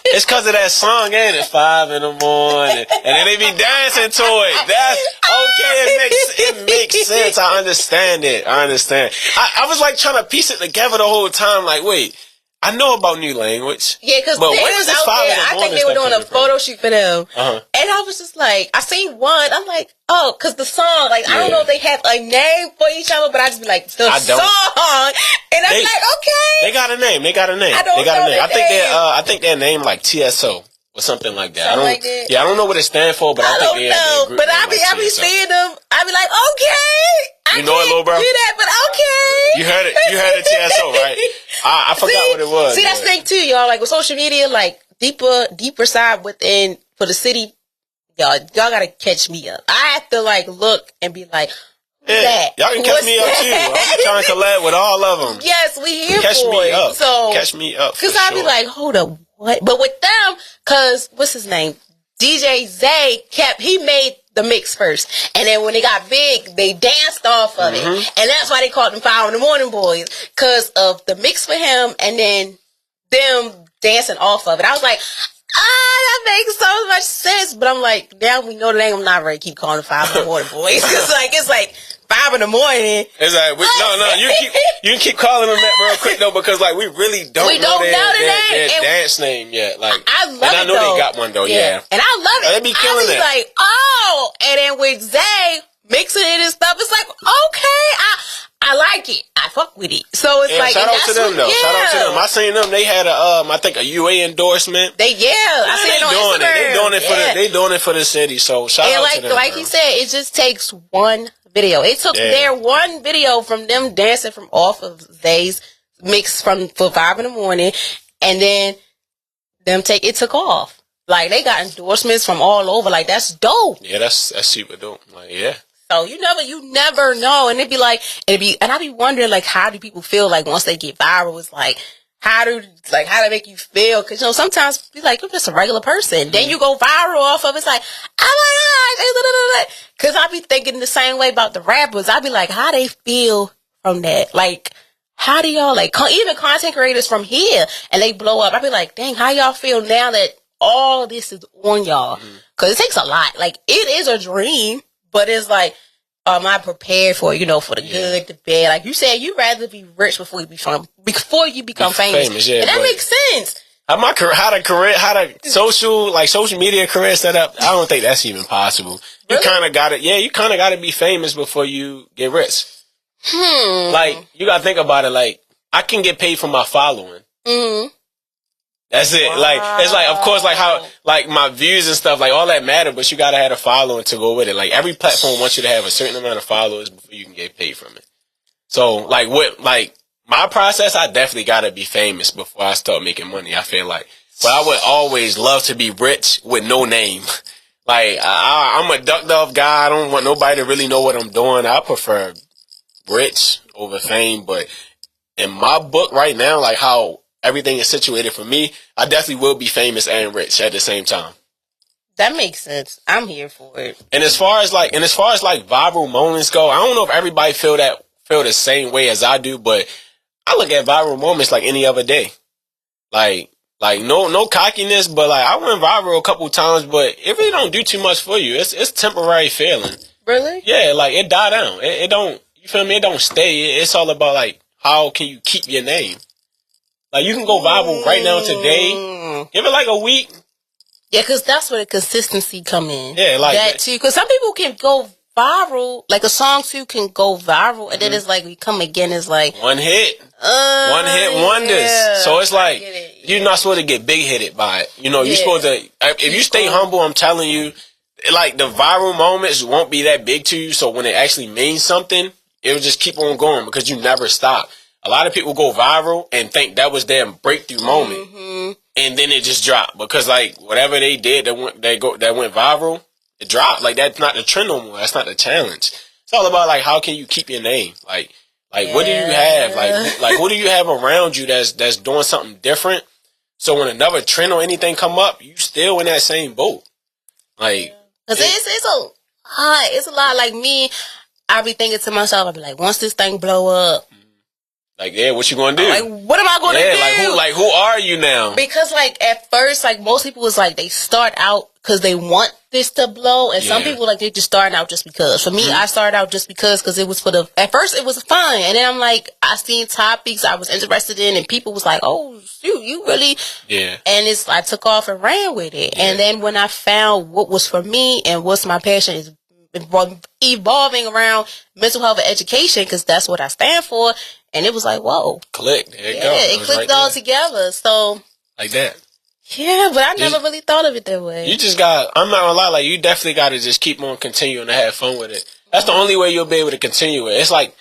It's because of that song, ain't it? 5 in the morning. And then they be dancing to it. That's okay. It makes sense. I understand it. I was like trying to piece it together the whole time. Like, wait. I know about New Language. Yeah, because they was out there. I think they were doing a photo shoot for them. And I was just like, I seen one. I'm like, oh, because the song, like, I don't know if they have a name for each other, but I just be like, the song. And I'm like, okay. They got a name. I think their name like TSO. Or something like that. I don't know what it stands for, but I think they know. But I be seeing them. I be like, okay. You know it, little bro? Do that, but okay. You heard it, TSO, right? I forgot what it was. See, that's the thing too, y'all. Like with social media, like deeper side within for the city, y'all gotta catch me up. I have to like look and be like, that? Y'all can catch me up too. I'm trying to collab with all of them. Yes, we here catch for me it. Up. So catch me up. Because I'll be like, hold up, what? But with them, because what's his name? DJ Zay he made the mix first, and then when they got big, they danced off of it, and that's why they called them 5 in the morning boys, because of the mix for him, and then them dancing off of it. I was like, that makes so much sense, but I'm like, now we know the name. I'm not ready to keep calling them 5 in the morning boys. It's like 5 in the morning. It's like you can keep calling them that real quick though, because like we really don't know their dance name yet. Like I love it. And I know they got one though. Yeah. And I love it. They be killing it. Like, oh, and then with Zay mixing it and stuff, it's like, okay, I like it. I fuck with it. So it's like, shout out to them though. Yeah. Shout out to them. I seen them. They had I think a UA endorsement. I seen it on Instagram. They doing it for the city. So shout out to them. Like he said, it just takes one video. It took their one video from them dancing from off of Zay's mix for 5 in the morning, and then it took off. Like they got endorsements from all over. Like that's dope. Yeah, that's super dope. Like So you never know, and and I be wondering like how do people feel like once they get viral? It's like how do they make you feel? Because sometimes be like you're just a regular person, then you go viral off of it's like oh my gosh, because I be thinking the same way about the rappers. I be like how they feel from that, like how do y'all like even content creators from here and they blow up? I be like dang, how y'all feel now that all this is on y'all? Because it takes a lot. Like it is a dream. But it's like, am I prepared for for the good, the bad? Like you said, you'd rather be rich before you become famous. Yeah, and that makes sense. how the social media career set up. I don't think that's even possible. You kind of got it. Yeah, you kind of got to be famous before you get rich. Like, you got to think about it. Like, I can get paid for my following. That's it. Wow. Like, it's like, of course, like how, like my views and stuff, like all that matter, but you got to have a following to go with it. Like, every platform wants you to have a certain amount of followers before you can get paid from it. So, like, my process, I definitely got to be famous before I start making money, I feel like. But I would always love to be rich with no name. Like, I'm a ducked off guy. I don't want nobody to really know what I'm doing. I prefer rich over fame. But in my book right now, like how everything is situated for me, I definitely will be famous and rich at the same time. That makes sense. I'm here for it. And as far as like viral moments go, I don't know if everybody feel the same way as I do, but I look at viral moments like any other day. Like no cockiness, but like I went viral a couple times, but it really don't do too much for you. It's temporary feeling. Really? Yeah, like it die down. It don't, you feel me? It don't stay. It's all about like how can you keep your name? Like you can go viral right now today. Give it like a week. Yeah, because that's where the consistency come in. Yeah, like that too. Because some people can go viral, like a song too can go viral, and then it's like we come again. It's like one hit wonders. Yeah. So it's like you're not supposed to get big headed by it. You know, you're supposed to. If you stay humble, I'm telling you, like the viral moments won't be that big to you. So when it actually means something, it will just keep on going because you never stop. A lot of people go viral and think that was their breakthrough moment, and then it just dropped because like whatever they did that went viral. It dropped. Like, that's not the trend no more. That's not the challenge. It's all about, like, how can you keep your name? Like, what do you have? Like, who do you have around you that's doing something different? So when another trend or anything come up, you still in that same boat. Like, cause it's a lot. Like me, I be thinking to myself, I be like, once this thing blow up, like, yeah, what you gonna do? Like, what am I gonna do? Like who are you now? Because like at first, like most people was like they start out because they want this to blow, and some people like they just starting out just because. For me, I started out just because it was at first it was fun, and then I'm like I seen topics I was interested in, and people was like, oh shoot, you really and I took off and ran with it, and then when I found what was for me and what's my passion is evolving around mental health and education because that's what I stand for. And it was like, whoa. Click. There you go. It clicked all together. So. Like that. Yeah, but I never really thought of it that way. You just I'm not gonna lie, like, you definitely gotta just keep on continuing to have fun with it. That's the only way you'll be able to continue it. It's like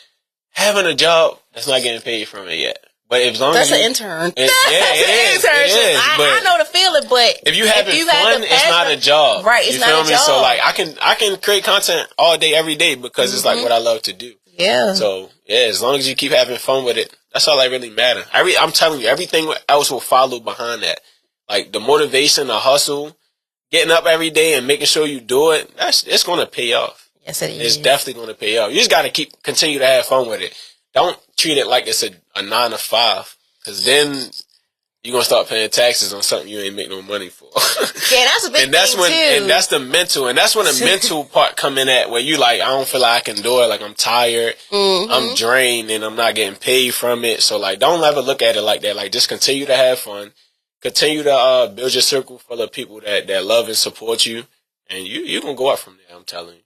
having a job that's not getting paid from it yet. But as long as an intern. It is. I know the feeling, but if you having fun, it's not a job. Right, it's not a job. So like I can create content all day, every day because it's like what I love to do. Yeah. So yeah, as long as you keep having fun with it, that's all that really matters. I'm telling you, everything else will follow behind that. Like the motivation, the hustle, getting up every day and making sure you do it. It's going to pay off. Yes, it is. It's definitely going to pay off. You just got to continue to have fun with it. Don't treat it like it's a 9 to 5, because then you're going to start paying taxes on something you ain't make no money for. Yeah, that's a big thing too. And that's the mental. And that's when the mental part come in at where you like, I don't feel like I can do it. Like I'm tired. I'm drained and I'm not getting paid from it. So like, don't ever look at it like that. Like just continue to have fun. Continue to build your circle full of people that love and support you. And you're going to go up from there, I'm telling you.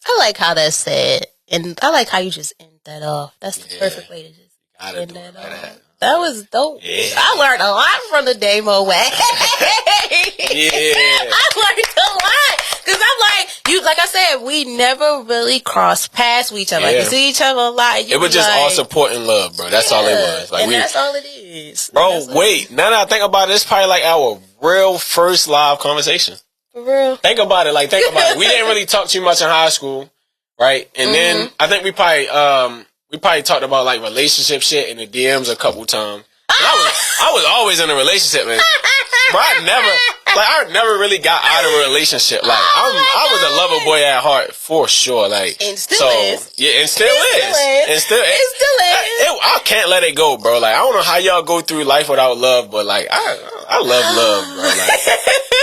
I like how that's said. And I like how you just end that off. That's the perfect way to just end that off. That was dope. Yeah. I learned a lot from the Damo way. I learned a lot. Because I'm like I said, we never really crossed paths with each other. Like, we see each other a lot. It was just all support and love, bro. That's all it was. Like, that's all it is. Bro, wait. Now that I think about it, it's probably like our real first live conversation. For real? Think about it. We didn't really talk too much in high school, right? And then I think we probably talked about like relationship shit in the DMs a couple times. I was always in a relationship, man. Bro, I never really got out of a relationship. Like I was a lover boy at heart for sure. Like and still is. Yeah, and still is. And still is. I can't let it go, bro. Like I don't know how y'all go through life without love, but like I love love, bro. Like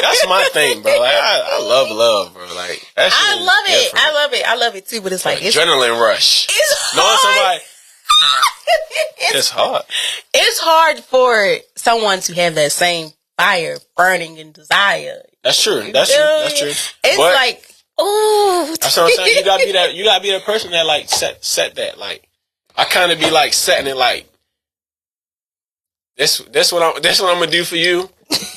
that's my thing, bro. Like I love love, bro. Like that shit I love it. I love it too. But it's like adrenaline rush. It's knowing hard. It's hard. It's hard for someone to have that same fire burning and desire. That's true. That's true. It's but, like, ooh. That's what I'm saying. You gotta be that. You gotta be the person that like set that. Like, I kind of be like setting it like this. What I'm gonna do for you,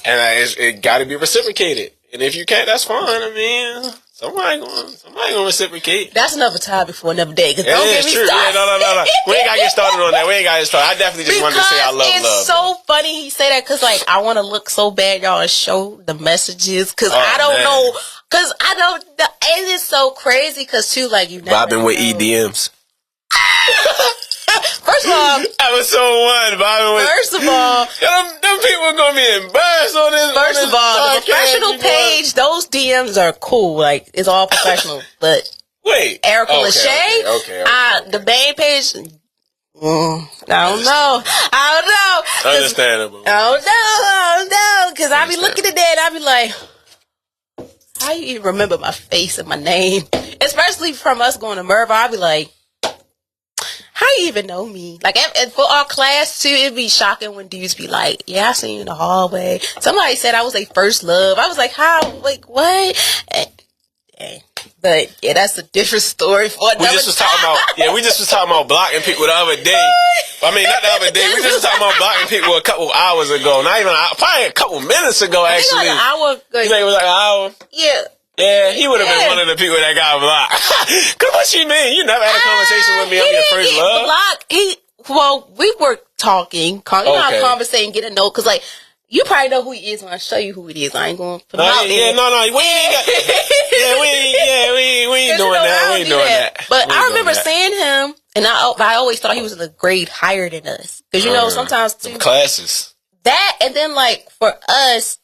and it gotta be reciprocated. And if you can't, that's fine. I mean, somebody gonna reciprocate. That's another topic for another day. Cause don't get me true. started. Yeah, no. We ain't gotta get started on that. I definitely just wanted to say I love love. It's so funny he say that because like I want to look so bad, y'all, and show the messages because I don't know. Because I don't. It is so crazy because too like you. Vibing with EDMs. First of all, episode 1, Bobby. First of all, them people are gonna be embarrassed on this. First of all, the professional page, those DMs are cool. Like it's all professional. But wait, Erica Lachey, okay. The main page. I don't know. Understandable. I don't know. Because I be looking at that and I be like, how you even remember my face and my name? Especially from us going to Merva, I be like, how you even know me? Like, for our class, too, it'd be shocking when dudes be like, yeah, I seen you in the hallway. Somebody said I was their first love. I was like, how? Like, what? But, yeah, that's a different story for another time. We just was talking about blocking people the other day. I mean, not the other day. We just was talking about blocking people a couple hours ago. Not even, probably a couple minutes ago, actually. Like an hour ago. You think it was like an hour? Yeah. Yeah, he would have been one of the people that got blocked. Cause what you mean? You never had a conversation with me on your first love? We were talking, conversating, get a note. Cause like, you probably know who he is when I show you who it is. I ain't going to put him out there. We ain't doing that. We ain't doing that. But I remember seeing him, and I always thought he was in a grade higher than us. Cause you know, sometimes too. Classes. That, and then like, for us,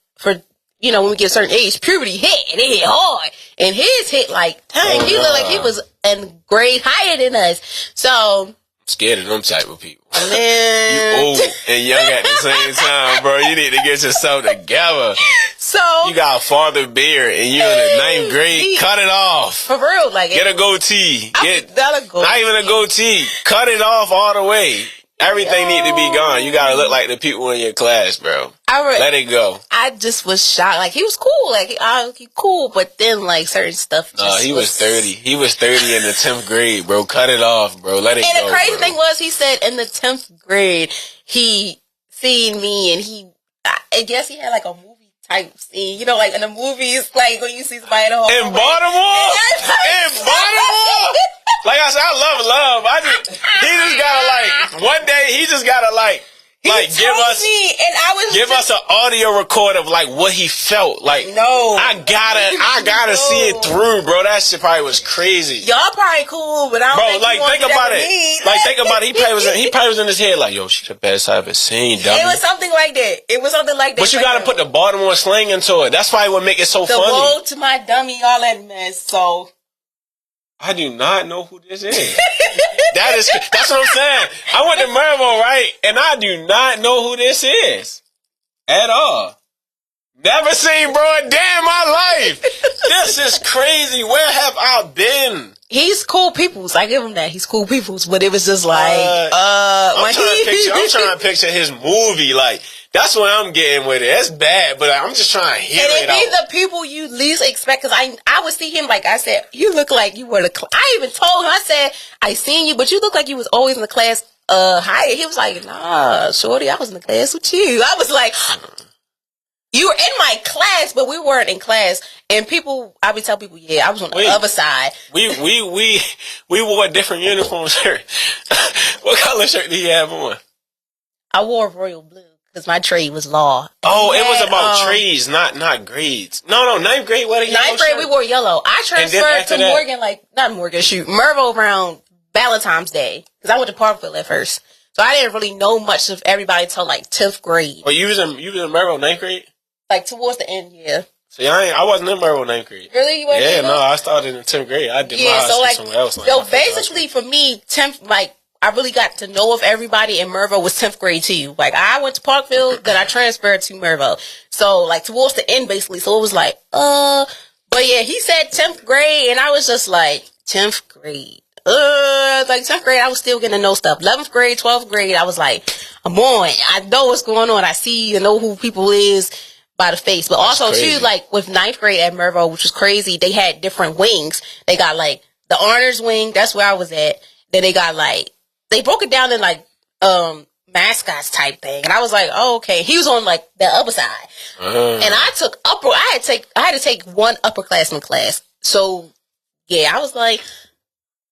you know, when we get a certain age, puberty hit, and it hit hard. And his hit like, dang, he looked like he was a grade higher than us. So, I'm scared of them type of people. Man. You old and young at the same time, bro. You need to get yourself together. So, you got a father beard and you in the 9th grade. Cut it off. For real. Like, get a goatee. Not even a goatee. Cut it off all the way. Everything need to be gone. You gotta look like the people in your class, bro. Let it go. I just was shocked. Like, he was cool. Like, he cool, but then, like, certain stuff just he was 30. He was 30 in the 10th grade, bro. Cut it off, bro. Let it go, And the crazy thing was, he said in the 10th grade, he seen me, and I guess he had, like, a movie type scene. You know, like, in the movies, like, when you see somebody in the hallway. In Baltimore? In Baltimore? Like I said, I love love. He just gotta like one day. He just gotta like give us an audio record of like what he felt. Like I gotta see it through, bro. That shit probably was crazy. Y'all probably cool, but I don't think about it. Like think about it. He probably was in his head like, yo, she the best I've ever seen. Dummy. It was something like that. But you gotta put the Baltimore slang into it. That's probably what make it so funny. The road to my dummy, all that mess. So. I do not know who this is. That's what I'm saying. I went to Mervo, right? And I do not know who this is. At all. Never seen bro a day in my life. This is crazy. Where have I been? He's cool peoples. I give him that. He's cool peoples. But it was just like, I'm trying to picture his movie. Like, that's what I'm getting with it. It's bad, but I'm just trying to hear it out. And it be the people you least expect. Because I would see him, like I said, you look like you were I even told him, I said, I seen you, but you look like you was always in the class higher. He was like, nah, shorty, I was in the class with you. I was like, you were in my class, but we weren't in class. And I be telling people, yeah, I was on the other side. We wore a different uniform shirt. What color shirt did you have on? I wore royal blue. Because my trade was law. Oh, it was about trades, not grades. No, 9th grade, what a yellow 9th grade, shirt? we wore yellow. I transferred to Mervo around Valentine's Day. Because I went to Parkville at first. So I didn't really know much of everybody until like 10th grade. Oh, you was in Mervo 9th grade? Like towards the end, yeah. See, I wasn't in Mervo 9th grade. Really? You wasn't? Yeah, no, I started in 10th grade. I did my high school somewhere else. So basically for me, 10th, like, I really got to know of everybody, and Mervo was 10th grade too. Like, I went to Parkville, then I transferred to Mervo. So, like, towards the end, basically. So, it was like, but yeah, he said 10th grade, and I was just like, 10th grade. like 10th grade, I was still getting to know stuff. 11th grade, 12th grade, I was like, I'm on. I know what's going on. I see and know who people is by the face. But That's also, crazy. too, like, with 9th grade at Mervo, which was crazy, they had different wings. They got, like, the honors wing. That's where I was at. Then they got, like, they broke it down in, like, mascots type thing. And I was like, oh, okay. He was on, like, the upper side. And I took I had to take one upperclassman class. So, yeah, I was like,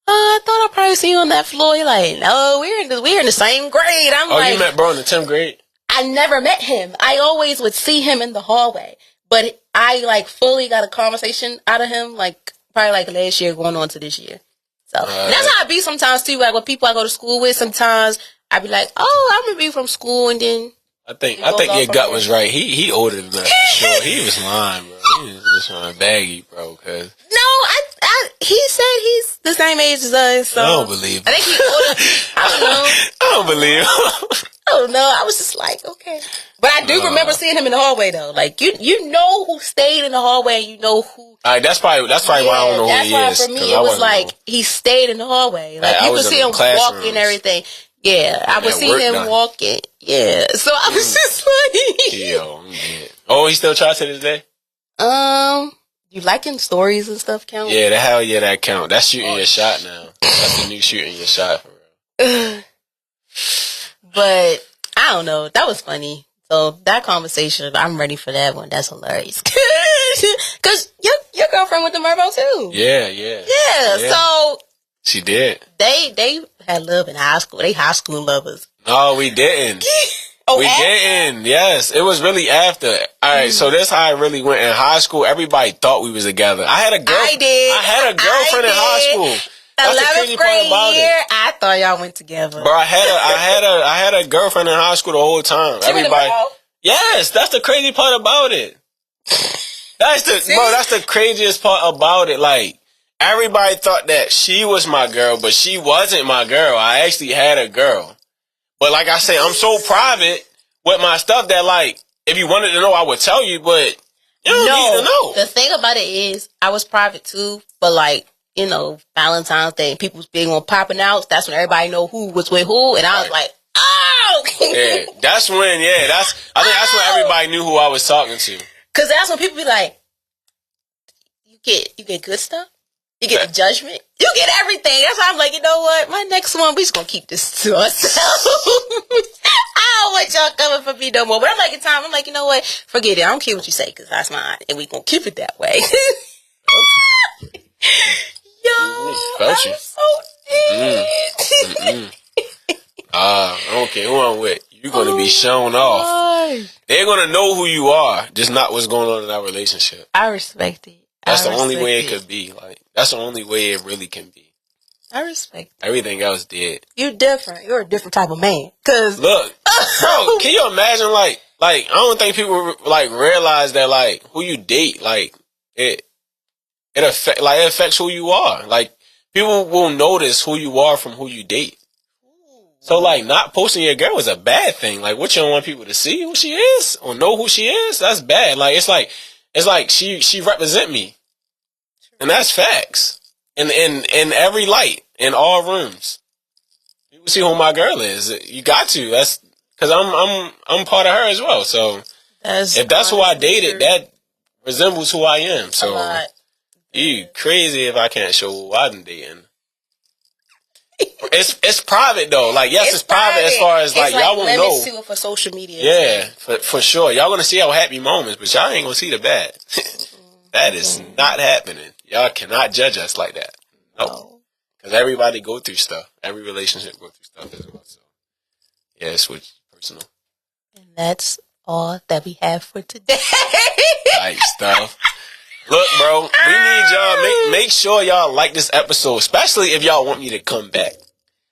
I thought I'd probably see you on that floor. You're like, no, we're in the same grade. I'm like, you met bro in the 10th grade? I never met him. I always would see him in the hallway. But I, like, fully got a conversation out of him, like, probably, like, last year going on to this year. So, and that's how I be sometimes, too. Like, with people I go to school with, sometimes I be like, oh, I'm going to be from school, and then I think your gut was right. He older than that for sure. He was lying, bro. He was just trying to bag you, bro. Cause he said he's the same age as us. So I don't believe him. I think he's older. I don't know. I don't believe him. I don't know. I was just like, okay. But I do remember seeing him in the hallway, though. Like, you know who stayed in the hallway. You know who. All right, that's probably why I don't know who he is. That's why for me it was like he stayed in the hallway. Like, you could see him walking and everything. Yeah, I would see him walking. Yeah, so I was just like, yo, I'm dead. Oh, he still tries to this day? You liking stories and stuff count? Yeah, the hell yeah, that count. That's shooting your shot now. That's the new shooting your shot for real. But I don't know. That was funny. So that conversation, I'm ready for that one. That's hilarious. Cause your girlfriend went to Mervo too. Yeah. So she did. They had love in high school. They high school lovers. No, we didn't. Oh, we didn't. Yes, it was really after. All right, so that's how it really went in high school. Everybody thought we was together. I had a girlfriend in high school. That's the crazy part about it. I thought y'all went together. Bro, I had a girlfriend in high school the whole time. Everybody. Yes, that's the crazy part about it. That's the craziest part about it. Like, everybody thought that she was my girl, but she wasn't my girl. I actually had a girl. But like I say, I'm so private with my stuff that, like, if you wanted to know, I would tell you, but you don't need to know. The thing about it is, I was private too, but like, you know, Valentine's Day, people was big on popping out. That's when everybody know who was with who, and I was like, oh! Yeah, that's when, I think that's when everybody knew who I was talking to. Because that's when people be like, you get good stuff? You get the judgment. You get everything. That's why I'm like, you know what? My next one, we just gonna keep this to ourselves. I don't want y'all coming for me no more. But I'm like, I'm like, you know what? Forget it. I don't care what you say because that's mine, and we gonna keep it that way. Yo, I'm so dead. I don't care who I'm with. You're gonna be shown off. They're gonna know who you are, just not what's going on in our relationship. I respect it. That's the only way it could be. Like, that's the only way it really can be. I respect it. Everything else dead. You're different. You're a different type of man. Cause look, bro, can you imagine? Like I don't think people like realize that like who you date, like it affects who you are. Like, people will notice who you are from who you date. So, like, not posting your girl is a bad thing. Like, what, you don't want people to see who she is or know who she is? That's bad. Like, it's like she represent me. And that's facts. In every light, in all rooms. People see who my girl is. You got to. That's because I'm part of her as well. So, if that's who I dated, that resembles who I am. So, you crazy if I can't show who I'm dating. It's private though. Like, yes, it's private as far as like y'all won't know. To it for social media. Yeah, for sure. Y'all gonna see our happy moments, but y'all ain't gonna see the bad. That is not happening. Y'all cannot judge us like that. No, because everybody go through stuff. Every relationship go through stuff as well. So yeah, it's personal. And that's all that we have for today. Like stuff. Look, bro, we need y'all. Make sure y'all like this episode, especially if y'all want me to come back.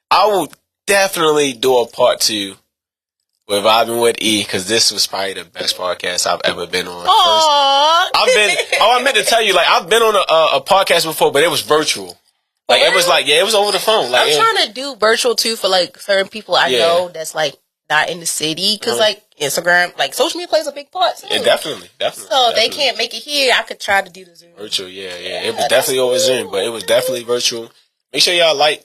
I will definitely do a part 2 with Vibing with E, because this was probably the best podcast I've ever been on. I meant to tell you, like, I've been on a podcast before, but it was virtual. Like, it was like, it was over the phone. Like, I'm trying to do virtual too for like certain people I know that's like not in the city, because like Instagram, like social media plays a big part too. Yeah, definitely. So they can't make it here. I could try to do the Zoom. Virtual, yeah. It was definitely over Zoom, but it was definitely virtual. make sure y'all like,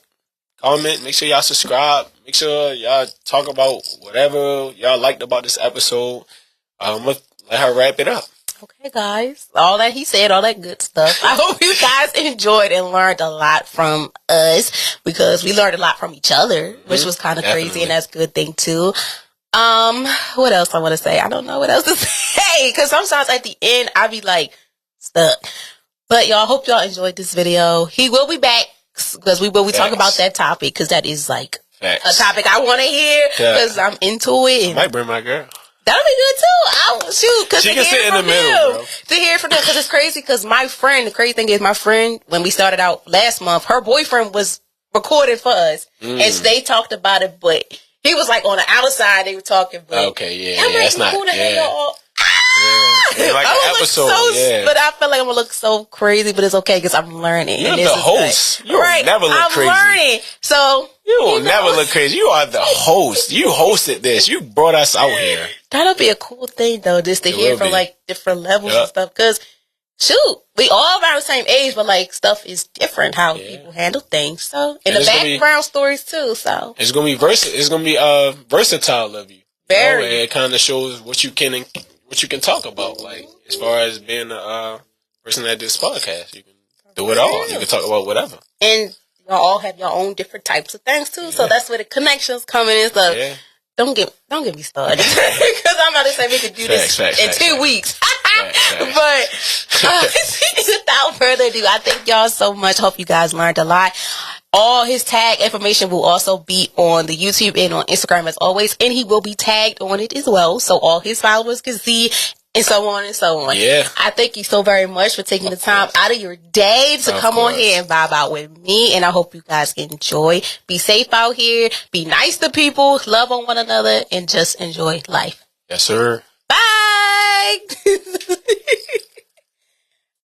comment, make sure y'all subscribe, make sure y'all talk about whatever y'all liked about this episode. I'm gonna let her wrap it up. Okay, guys. All that he said, all that good stuff. I hope you guys enjoyed and learned a lot from us, because we learned a lot from each other, which was kind of crazy, and that's a good thing too. What else I want to say? I don't know what else to say, because sometimes at the end I be like stuck. But y'all, hope y'all enjoyed this video. He will be back, because we will be talking about that topic, because that is like a topic I want to hear, because I'm into it. And I might bring my girl. That'll be good too. I'll shoot, because she can sit in the middle, bro. To hear from them, because it's crazy. Because my friend, the crazy thing is, my friend, when we started out last month, her boyfriend was recording for us, and so they talked about it, but he was like on the outside. They were talking, but okay, that's not cool. Yeah, like an episode, but I feel like I'm gonna look so crazy, but it's okay because I'm learning. You're the host. You will never look crazy. I'm learning, so you will never look crazy. You are the host. You hosted this. You brought us out here. That'll be a cool thing, though, just to hear from like different levels and stuff. Because shoot, we all around the same age, but like stuff is different how people handle things. So and the background stories too. So it's gonna be It's gonna be versatile of you. Very. It kind of shows what you can talk about. Like as far as being a person that does podcast, you can do it all. You can talk about whatever. And y'all all have your own different types of things too. So that's where the connections come in. So don't get me started, because I'm about to say we could do this in 2 weeks. But without further ado, I thank y'all so much. Hope you guys learned a lot. All his tag information will also be on the YouTube and on Instagram as always, and he will be tagged on it as well, so all his followers can see, and so on and so on. Yeah. I thank you so very much for taking the time out of your day to come on here and vibe out with me, and I hope you guys enjoy. Be safe out here. Be nice to people. Love on one another, and just enjoy life. Yes, sir. Bye.